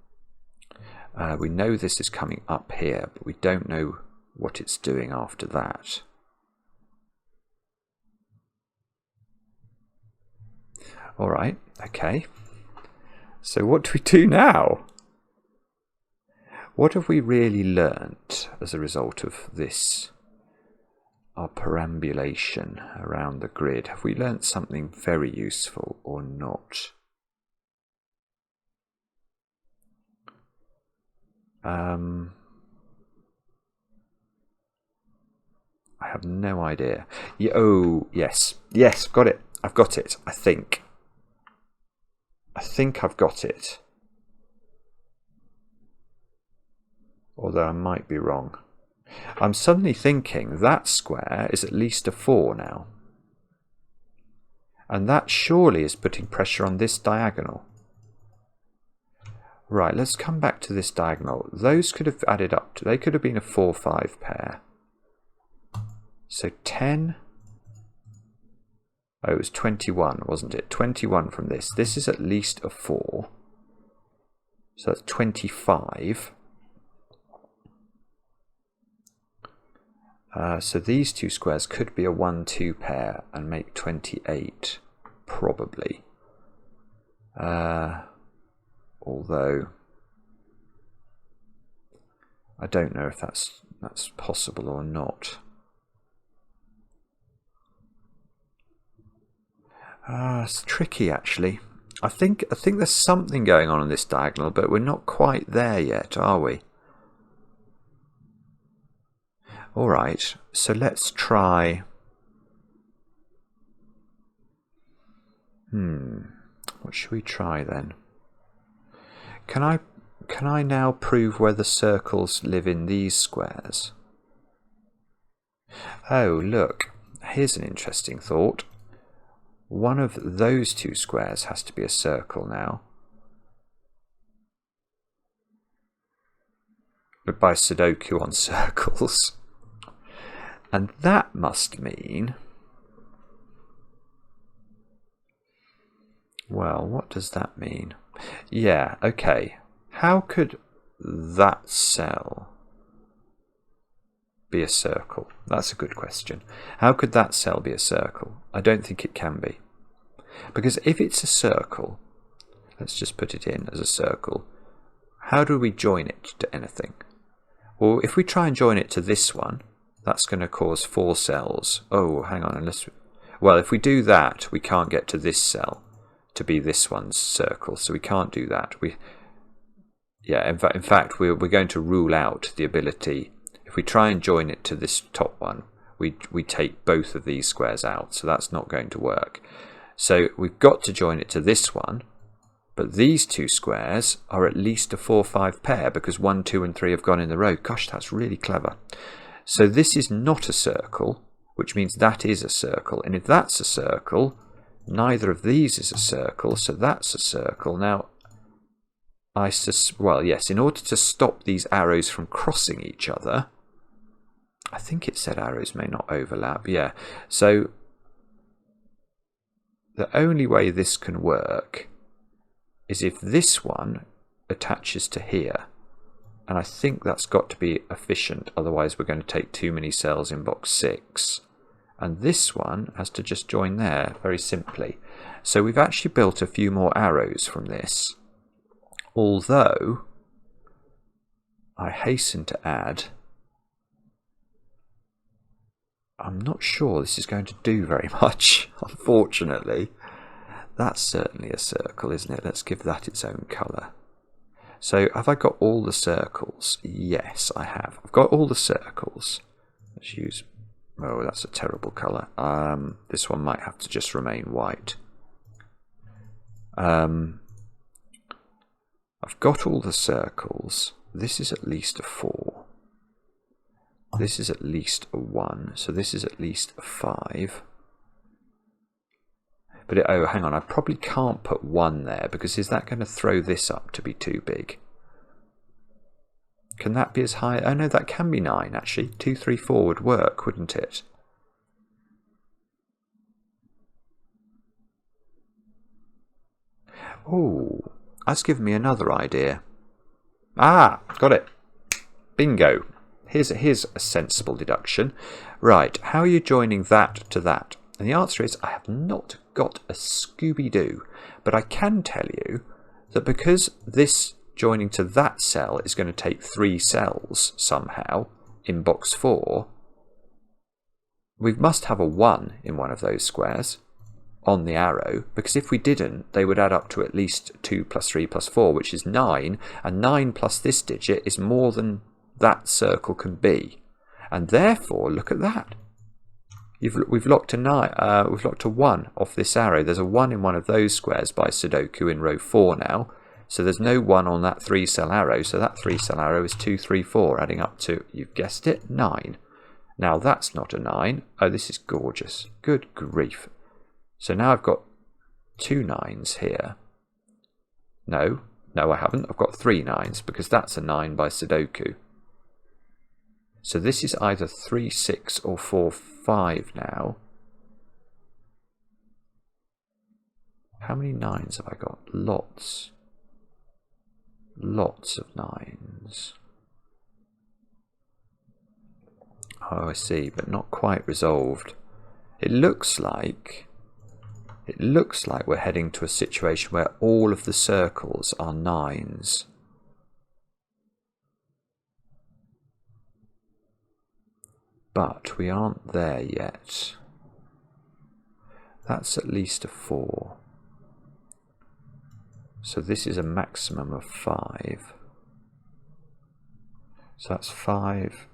We know this is coming up here, but we don't know what it's doing after that. All right, okay. So what do we do now? What have we really learnt as a result of this, our perambulation around the grid? Have we learnt something very useful or not? I have no idea. Oh, yes. Yes, got it. I've got it, I think. I think I've got it. Although I might be wrong. I'm suddenly thinking that square is at least a 4 now. And that surely is putting pressure on this diagonal. Right, let's come back to this diagonal. Those could have added up to, they could have been a 4, 5 pair. So 10... Oh, it was 21, wasn't it? 21 from this. This is at least a 4. So that's 25. So these two squares could be a 1, 2 pair and make 28, probably. Although I don't know if that's possible or not. It's tricky, actually. I think there's something going on this diagonal, but we're not quite there yet, are we? All right, so let's try. What should we try then? Can I now prove whether circles live in these squares? Oh, look, here's an interesting thought. One of those two squares has to be a circle now. But by Sudoku on circles. And that must mean... Well, what does that mean? Yeah, okay. How could that cell be a circle? That's a good question. How could that cell be a circle? I don't think it can be. Because if it's a circle, let's just put it in as a circle, how do we join it to anything? Well, if we try and join it to this one, that's going to cause 4 cells. Oh, hang on. Well, if we do that, we can't get to this cell to be this one's circle, so we can't do that. In fact, we're going to rule out the ability. If we try and join it to this top one, we take both of these squares out, so that's not going to work. So we've got to join it to this one, But these two squares are at least a 4-5 pair because 1, 2 and 3 have gone in the row. Gosh, that's really clever. So this is not a circle, which means that is a circle. And if that's a circle, neither of these is a circle, so that's a circle. Now, well, yes, in order to stop these arrows from crossing each other, I think it said arrows may not overlap, yeah. So the only way this can work is if this one attaches to here. And I think that's got to be efficient, otherwise we're going to take too many cells in box 6. And this one has to just join there, very simply. So we've actually built a few more arrows from this. Although, I hasten to add, I'm not sure this is going to do very much, unfortunately. That's certainly a circle, isn't it? Let's give that its own colour. So, have I got all the circles? Yes, I have. I've got all the circles. Let's use... Oh, that's a terrible colour. This one might have to just remain white. I've got all the circles. This is at least a 4. This is at least a 1. So this is at least a 5. But oh, hang on. I probably can't put 1 there because is that going to throw this up to be too big? Can that be as high? Oh no, that can be 9 actually. 2, 3, 4 would work, wouldn't it? Oh, that's given me another idea. Ah, got it. Bingo. Here's a sensible deduction. Right, how are you joining that to that? And the answer is I have not got a Scooby-Doo, but I can tell you that because this joining to that cell is going to take 3 cells somehow in box 4, we must have a 1 in one of those squares on the arrow, because if we didn't, they would add up to at least 2 plus 3 plus 4, which is 9, and 9 plus this digit is more than that circle can be. And therefore, look at that. We've locked a 1 off this arrow. There's a 1 in one of those squares by Sudoku in row 4 now. So there's no 1 on that 3-cell arrow. So that 3-cell arrow is 2, 3, 4, adding up to, you've guessed it, 9. Now that's not a 9. Oh, this is gorgeous. Good grief. So now I've got 2 9s here. No, I haven't. I've got 3 9s because that's a 9 by Sudoku. So this is either 3, 6 or 4, 5 now. How many 9s have I got? Lots. Lots of 9s. Oh, I see, but not quite resolved. It looks like we're heading to a situation where all of the circles are 9s. But we aren't there yet. That's at least a 4. So this is a maximum of 5. So that's 5.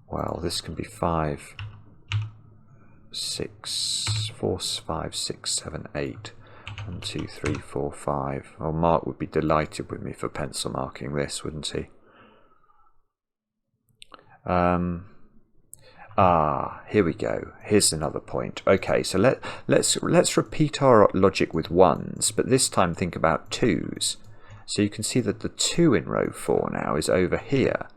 Well, this can be 5, 6, 4, 5, 6, 7, 8. 1, 2, 3, 4, 5. Well, Mark would be delighted with me for pencil marking this, wouldn't he? Here we go. Here's another point. Okay, so let's repeat our logic with 1s, but this time think about 2s. So you can see that the 2 in row 4 now is over here.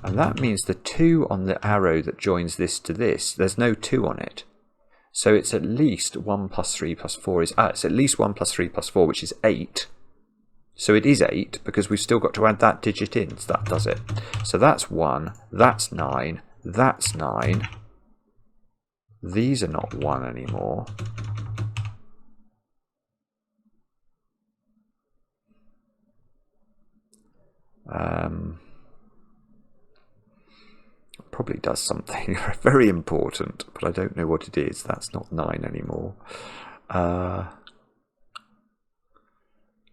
And that means the 2 on the arrow that joins this to this, there's no 2 on it. So it's at least 1 plus 3 plus 4 is... it's at least 1 plus 3 plus 4, which is 8. So it is 8, because we've still got to add that digit in, so that does it. So that's 1, that's 9, that's 9. These are not 1 anymore. Probably does something very important, but I don't know what it is. That's not 9 anymore.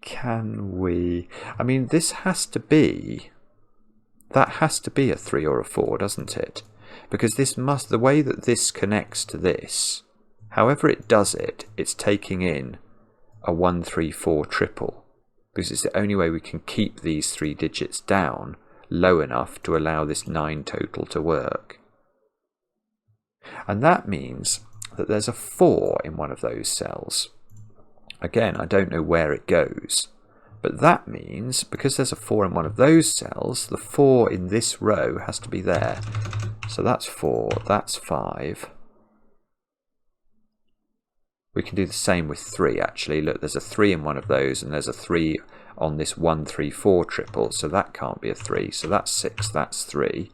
Can we... I mean, this has to be... That has to be a 3 or a 4, doesn't it? Because this must... The way that this connects to this, however it does it, it's taking in a 1, 3, 4 triple, because it's the only way we can keep these 3 digits down low enough to allow this 9 total to work. And that means that there's a 4 in one of those cells. Again, I don't know where it goes, but that means because there's a 4 in one of those cells, the 4 in this row has to be there. So that's 4, that's 5. We can do the same with 3 actually. Look, there's a 3 in one of those, and there's a 3 on this 1, 3, 4 triple, so that can't be a 3. So that's 6, that's 3.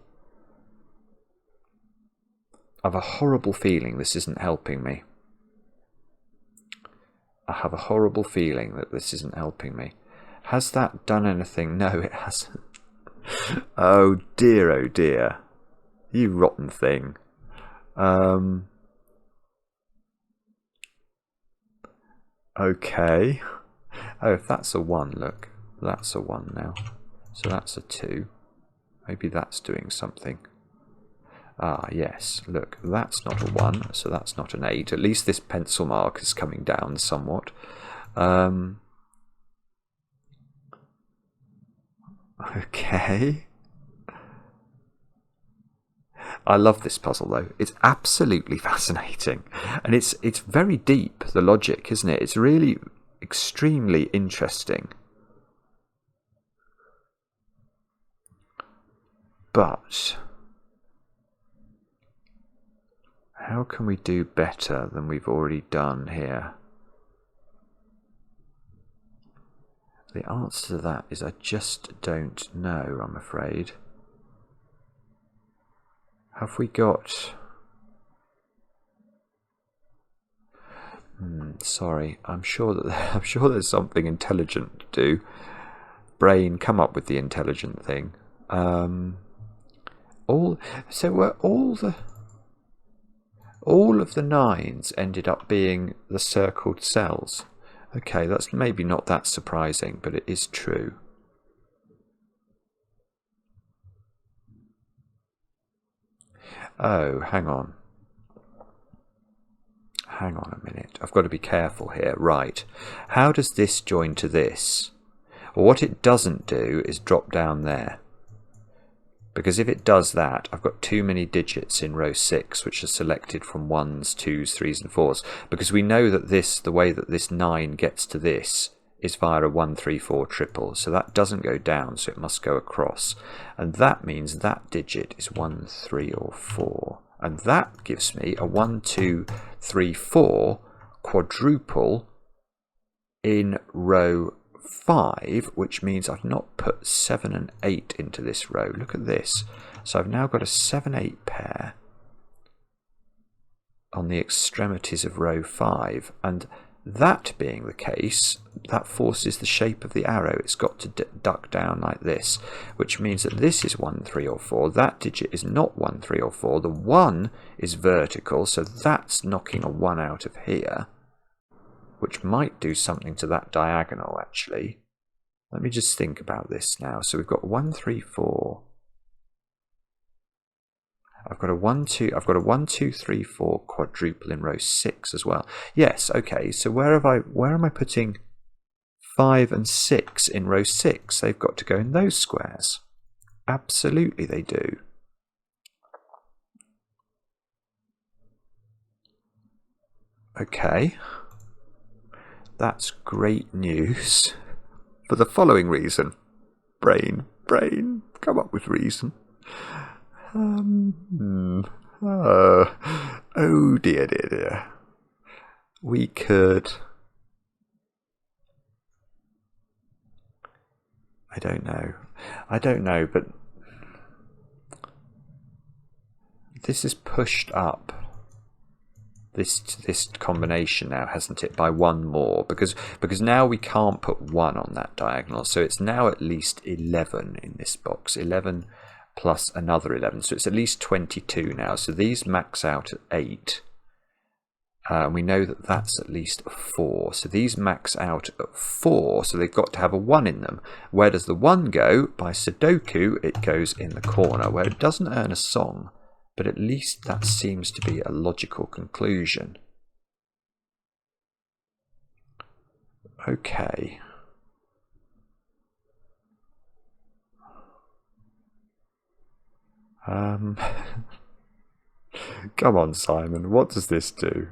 I have a horrible feeling this isn't helping me. I have a horrible feeling that this isn't helping me. Has that done anything? No, it hasn't. Oh dear, you rotten thing. Okay. Oh, if that's a 1, look, that's a 1 now. So that's a 2. Maybe that's doing something. Ah, yes, look, that's not a 1, so that's not an 8. At least this pencil mark is coming down somewhat. Okay. I love this puzzle though. It's absolutely fascinating. And it's very deep, the logic, isn't it? It's really extremely interesting. But how can we do better than we've already done here? The answer to that is I just don't know, I'm afraid. Have we got... sorry, I'm sure there's something intelligent to do. Brain, come up with the intelligent thing. All of the 9s ended up being the circled cells. Okay, that's maybe not that surprising, but it is true. Oh, hang on. Hang on a minute. I've got to be careful here. Right. How does this join to this? Well, what it doesn't do is drop down there. Because if it does that, I've got too many digits in row 6, which are selected from 1s, 2s, 3s and 4s. Because we know that the way that this 9 gets to this is via a 1, 3, 4 triple. So that doesn't go down, so it must go across. And that means that digit is 1, 3 or 4. And that gives me a 1, 2, 3, 4 quadruple in row 5, which means I've not put 7 and 8 into this row. Look at this. So I've now got a 7, 8 pair on the extremities of row 5. And that being the case, that forces the shape of the arrow. It's got to duck down like this, which means that this is 1, 3 or 4. That digit is not 1, 3 or 4. The 1 is vertical, so that's knocking a 1 out of here, which might do something to that diagonal actually. Let me just think about this now. So we've got 1, 3, 4. I've got a 1, 2, 3, 4 quadruple in row 6 as well. Yes, okay. So where am I putting 5 and 6 in row 6? They've got to go in those squares. Absolutely they do. Okay. That's great news for the following reason. Brain, come up with reason. Oh dear. We could... I don't know, but this is pushed up this combination now, hasn't it, by 1 more, because now we can't put 1 on that diagonal, so it's now at least 11 in this box. 11 plus another 11, so it's at least 22 now. So these max out at 8. We know that that's at least 4. So these max out at 4, so they've got to have a 1 in them. Where does the 1 go? By Sudoku, it goes in the corner, where it doesn't earn a song, but at least that seems to be a logical conclusion. Okay. Come on, Simon, what does this do?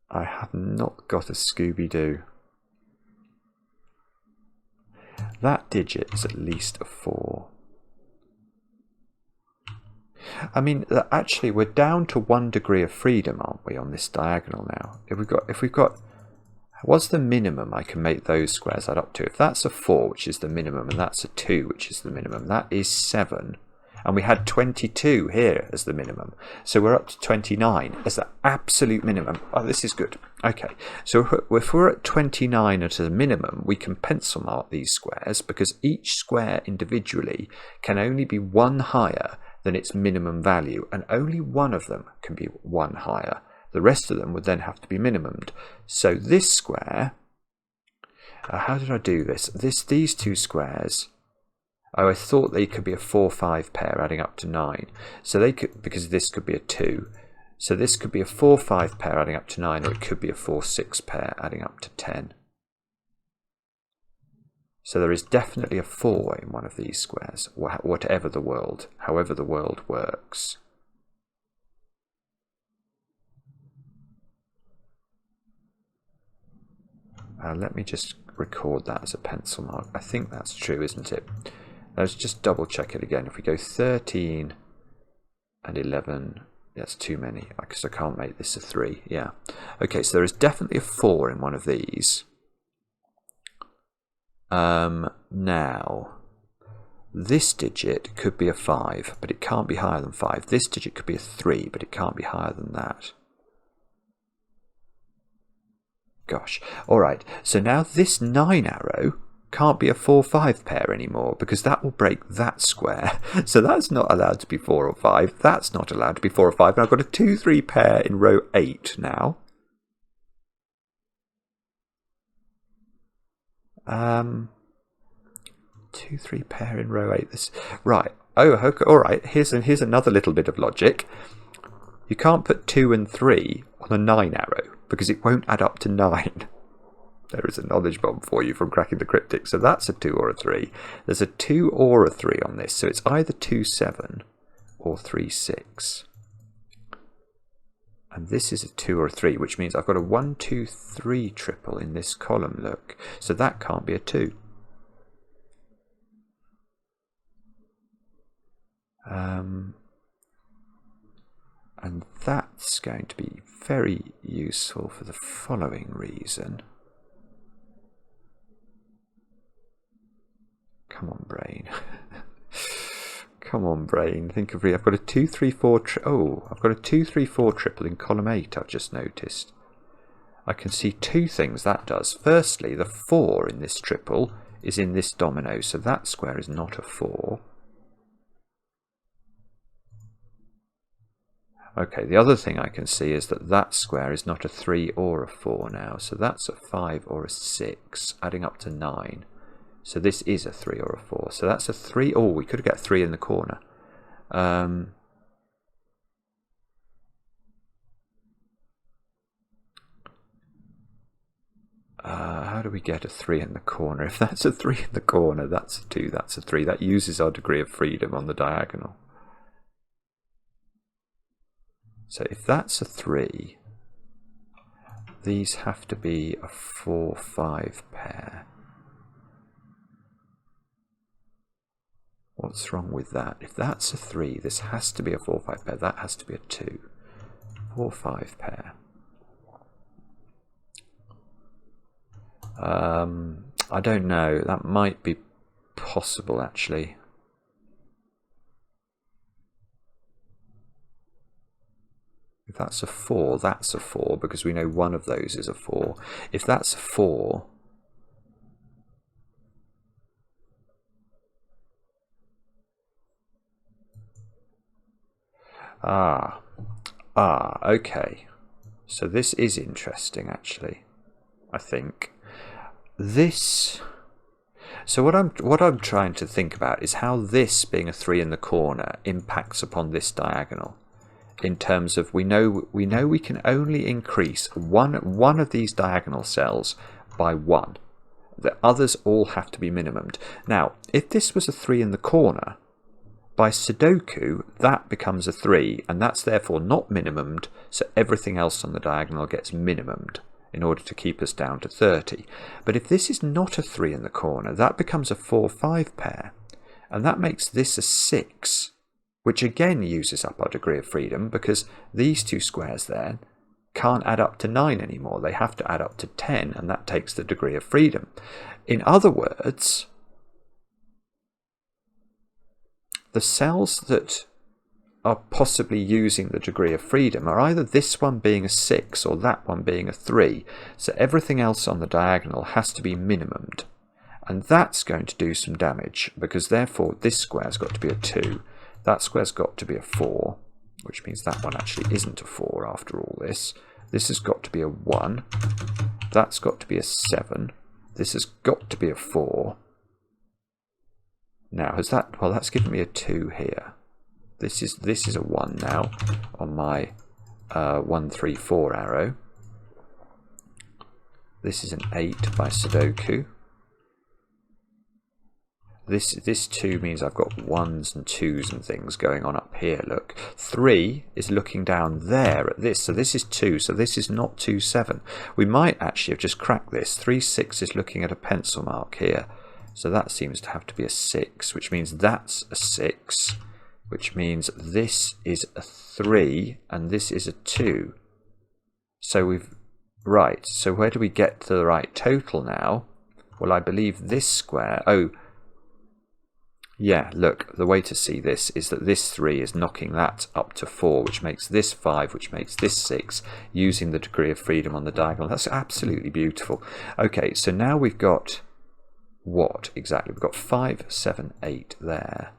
I have not got a Scooby-Doo. That digit is at least a 4. I mean, actually, we're down to 1 degree of freedom, aren't we, on this diagonal now? If we've got, what's the minimum I can make those squares add up to? If that's a 4, which is the minimum, and that's a 2, which is the minimum, that is 7. And we had 22 here as the minimum. So we're up to 29 as the absolute minimum. Oh, this is good. Okay, so if we're at 29 as a minimum, we can pencil mark these squares because each square individually can only be 1 higher than its minimum value, and only one of them can be 1 higher. The rest of them would then have to be minimumed. So this square, how did I do this? These two squares, oh, I thought they could be a 4-5 pair adding up to 9. So they could, because this could be a 2. So this could be a 4-5 pair adding up to 9, or it could be a 4-6 pair adding up to 10. So there is definitely a 4 in one of these squares, whatever the world, however the world works. Let me just record that as a pencil mark. I think that's true, isn't it? Let's just double check it again. If we go 13 and 11, that's too many, because I can't make this a 3. Yeah. Okay, so there is definitely a 4 in one of these. Now, this digit could be a 5, but it can't be higher than 5. This digit could be a 3, but it can't be higher than that. Gosh. All right, so now this 9 arrow can't be a 4-5 pair anymore because that will break that square. So that's not allowed to be 4 or 5. That's not allowed to be 4 or 5. And I've got a 2-3 pair in row 8 now. 2-3 pair in row 8. This right. Oh, okay. All right. Here's another little bit of logic. You can't put 2 and 3 on a 9 arrow because it won't add up to 9. There is a knowledge bomb for you from cracking the cryptic. So that's a 2 or a 3. There's a 2 or a 3 on this. So it's either 2-7 or 3-6. And this is a 2 or a 3, which means I've got a 1-2-3 triple in this column, look. So that can't be a 2. And that's going to be very useful for the following reason. Come on, brain. Come on, brain. Think of I've got a 2-3-4. I've got a 2-3-4 triple in column 8. I've just noticed. I can see 2 things that does. Firstly, the 4 in this triple is in this domino, so that square is not a 4. Okay, the other thing I can see is that that square is not a 3 or a 4 now, so that's a 5 or a 6, adding up to 9. So this is a 3 or a 4. So that's a 3. Oh, we could get 3 in the corner. How do we get a 3 in the corner? If that's a 3 in the corner, that's a 2, that's a 3. That uses our degree of freedom on the diagonal. So if that's a 3, these have to be a 4-5 pair. What's wrong with that? If that's a 3, this has to be a 4-5 pair. That has to be a 2. 4-5 pair. I don't know. That might be possible, actually. If that's a 4, that's a 4, because we know one of those is a 4. If that's a 4... okay. So this is interesting, actually. I think this. So what I'm trying to think about is how this being a 3 in the corner impacts upon this diagonal. in terms of we know we can only increase one of these diagonal cells by 1. The others all have to be minimummed. Now, if this was a 3 in the corner, by Sudoku, that becomes a 3, and that's therefore not minimummed, so everything else on the diagonal gets minimummed in order to keep us down to 30. But if this is not a 3 in the corner, that becomes a 4-5 pair, and that makes this a 6, which again uses up our degree of freedom, because these two squares there can't add up to 9 anymore. They have to add up to 10, and that takes the degree of freedom. In other words, the cells that are possibly using the degree of freedom are either this one being a 6 or that one being a 3. So everything else on the diagonal has to be minimummed. And that's going to do some damage, because therefore this square's got to be a 2. That square's got to be a 4, which means that one actually isn't a 4 after all this. This has got to be a 1. That's got to be a 7. This has got to be a 4. Now, has that... well, that's given me a 2 here. This is a 1 now on my 1, 3, 4 arrow. This is an 8 by Sudoku. This 2 means I've got 1s and 2s and things going on up here, look. 3 is looking down there at this, so this is 2, so this is not 2, 7. We might actually have just cracked this. 3, 6 is looking at a pencil mark here. So that seems to have to be a 6, which means that's a 6, which means this is a 3, and this is a 2. So we've... right, so where do we get to the right total now? Well, I believe this square... oh, yeah, look, the way to see this is that this 3 is knocking that up to 4, which makes this 5, which makes this 6, using the degree of freedom on the diagonal. That's absolutely beautiful. Okay, so now we've got... what exactly? We've got 5, 7, 8 there,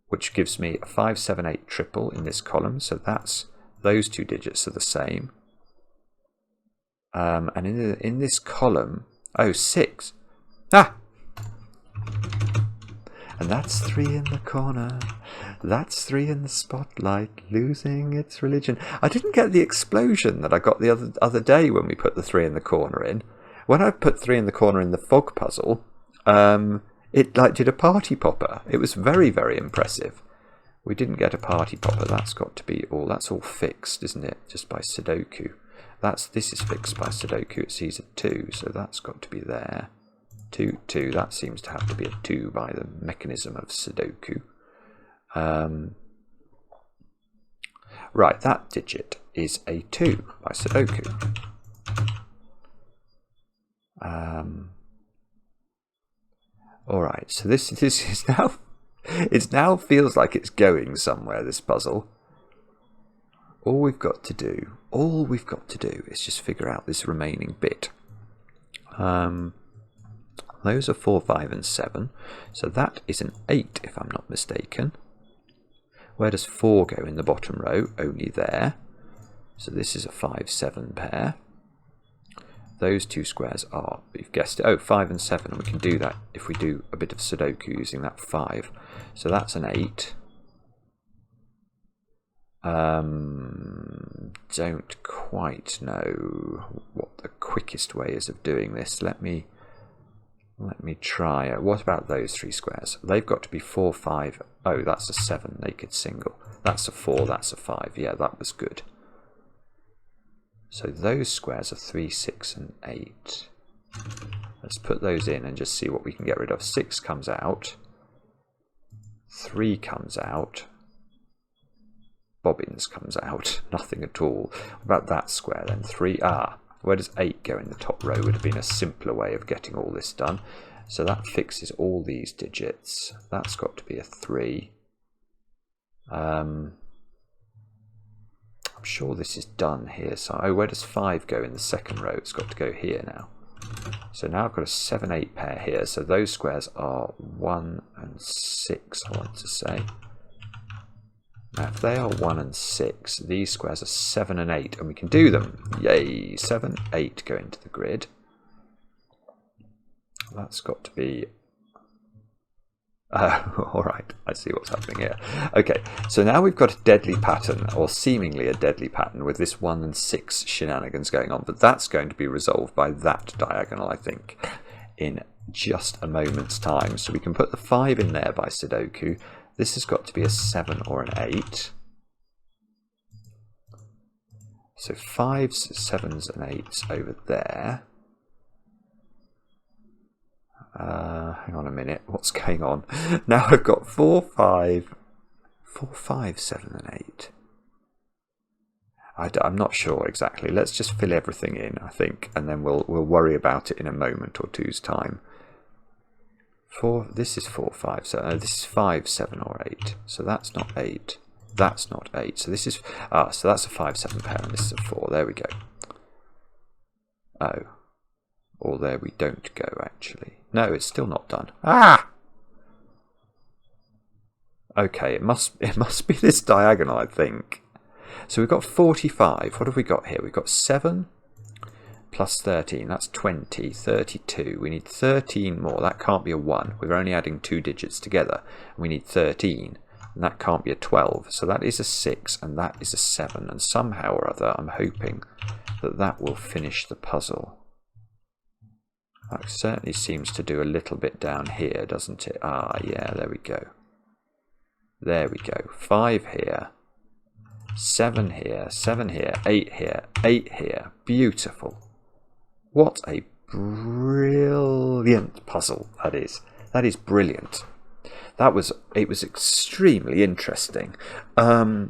which gives me a 5, 7, 8 triple in this column. So that's those two digits are the same. And in this column, oh, 6. Ah! And that's 3 in the corner. That's 3 in the spotlight, losing its religion. I didn't get the explosion that I got the other day when we put the 3 in the corner in. When I put 3 in the corner in the fog puzzle, it like did a party popper. It was very, very impressive. We didn't get a party popper. That's got to be all. That's all fixed, isn't it? Just by Sudoku. This is fixed by Sudoku. It sees a 2, so that's got to be there. 2, 2. That seems to have to be a 2 by the mechanism of Sudoku. Right, that digit is a 2 by Sudoku. Alright, so this is now... it now feels like it's going somewhere, this puzzle. All we've got to do is just figure out this remaining bit. Those are 4, 5 and 7, so that is an 8 if I'm not mistaken. Where does 4 go in the bottom row? Only there. So this is a 5, 7 pair. Those two squares are, you've guessed it, 5 and 7, and we can do that if we do a bit of Sudoku using that 5. So that's an 8. Don't quite know what the quickest way is of doing this. Let me try. What about those 3 squares? They've got to be 4, 5. Oh, that's a 7 naked single. That's a 4, that's a 5. Yeah, that was good. So those squares are 3, 6 and 8. Let's put those in and just see what we can get rid of. 6 comes out. 3 comes out. Bobbins comes out. Nothing at all. What about that square then? 3. Where does 8 go in the top row? Would have been a simpler way of getting all this done. So that fixes all these digits. That's got to be a 3. I'm sure this is done here. So, where does 5 go in the second row? It's got to go here now. So now I've got a 7, 8 pair here. So those squares are 1 and 6, I want to say. Now if they are 1 and 6, these squares are 7 and 8, and we can do them. Yay! 7, 8 go into the grid. That's got to be All right, I see what's happening here. Okay, so now we've got a deadly pattern, or seemingly a deadly pattern, with this 1 and 6 shenanigans going on, but that's going to be resolved by that diagonal, I think, in just a moment's time. So we can put the 5 in there by Sudoku. This has got to be a 7 or an 8. So 5s, 7s and 8s over there. Hang on a minute, what's going on? Now I've got 4, 5, 7 and 8. I'm not sure exactly. Let's just fill everything in, I think, and then we'll worry about it in a moment or two's time. This is 4, 5, 7. This is 5, 7 or 8. So that's not 8. That's not 8. So this is so that's a 5, 7 pair, and this is a 4. There we go. Oh. Or there we don't go, actually. No, it's still not done. Ah! Okay, it must be this diagonal, I think. So we've got 45. What have we got here? We've got 7 plus 13. That's 20. 32. We need 13 more. That can't be a 1. We're only adding 2 digits together. We need 13. And that can't be a 12. So that is a 6 and that is a 7. And somehow or other, I'm hoping that that will finish the puzzle. That certainly seems to do a little bit down here, doesn't it? Ah, yeah, there we go. There we go. 5 here. 7 here. 7 here. 8 here. 8 here. Beautiful. What a brilliant puzzle that is. That is brilliant. It was extremely interesting. I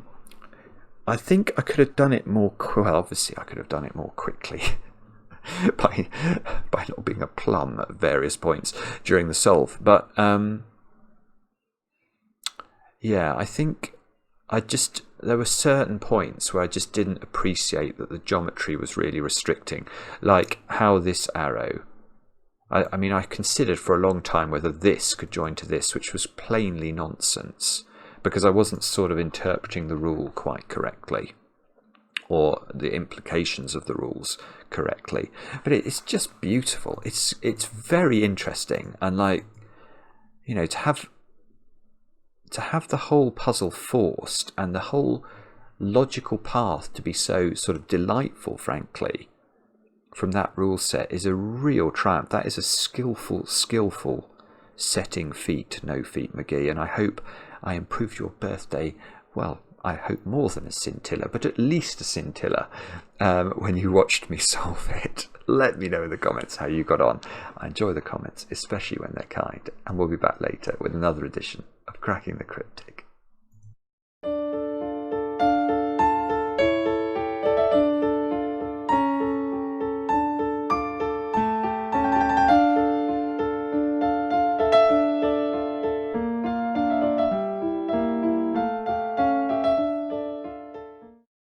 think I could have done it more. Well, obviously I could have done it more quickly. by not being a plum at various points during the solve, but yeah, I think there were certain points where I just didn't appreciate that the geometry was really restricting, like how this arrow, I mean, I considered for a long time whether this could join to this, which was plainly nonsense because I wasn't sort of interpreting the rule quite correctly, or the implications of the rules correctly. But it's just beautiful. It's very interesting, and like, you know, to have the whole puzzle forced and the whole logical path to be so sort of delightful, frankly, from that rule set is a real triumph. That is a skillful setting feat, No-Feet McGee, and I hope I improved your birthday, well, I hope more than a scintilla, but at least a scintilla when you watched me solve it. Let me know in the comments how you got on. I enjoy the comments, especially when they're kind. And we'll be back later with another edition of Cracking the Cryptic.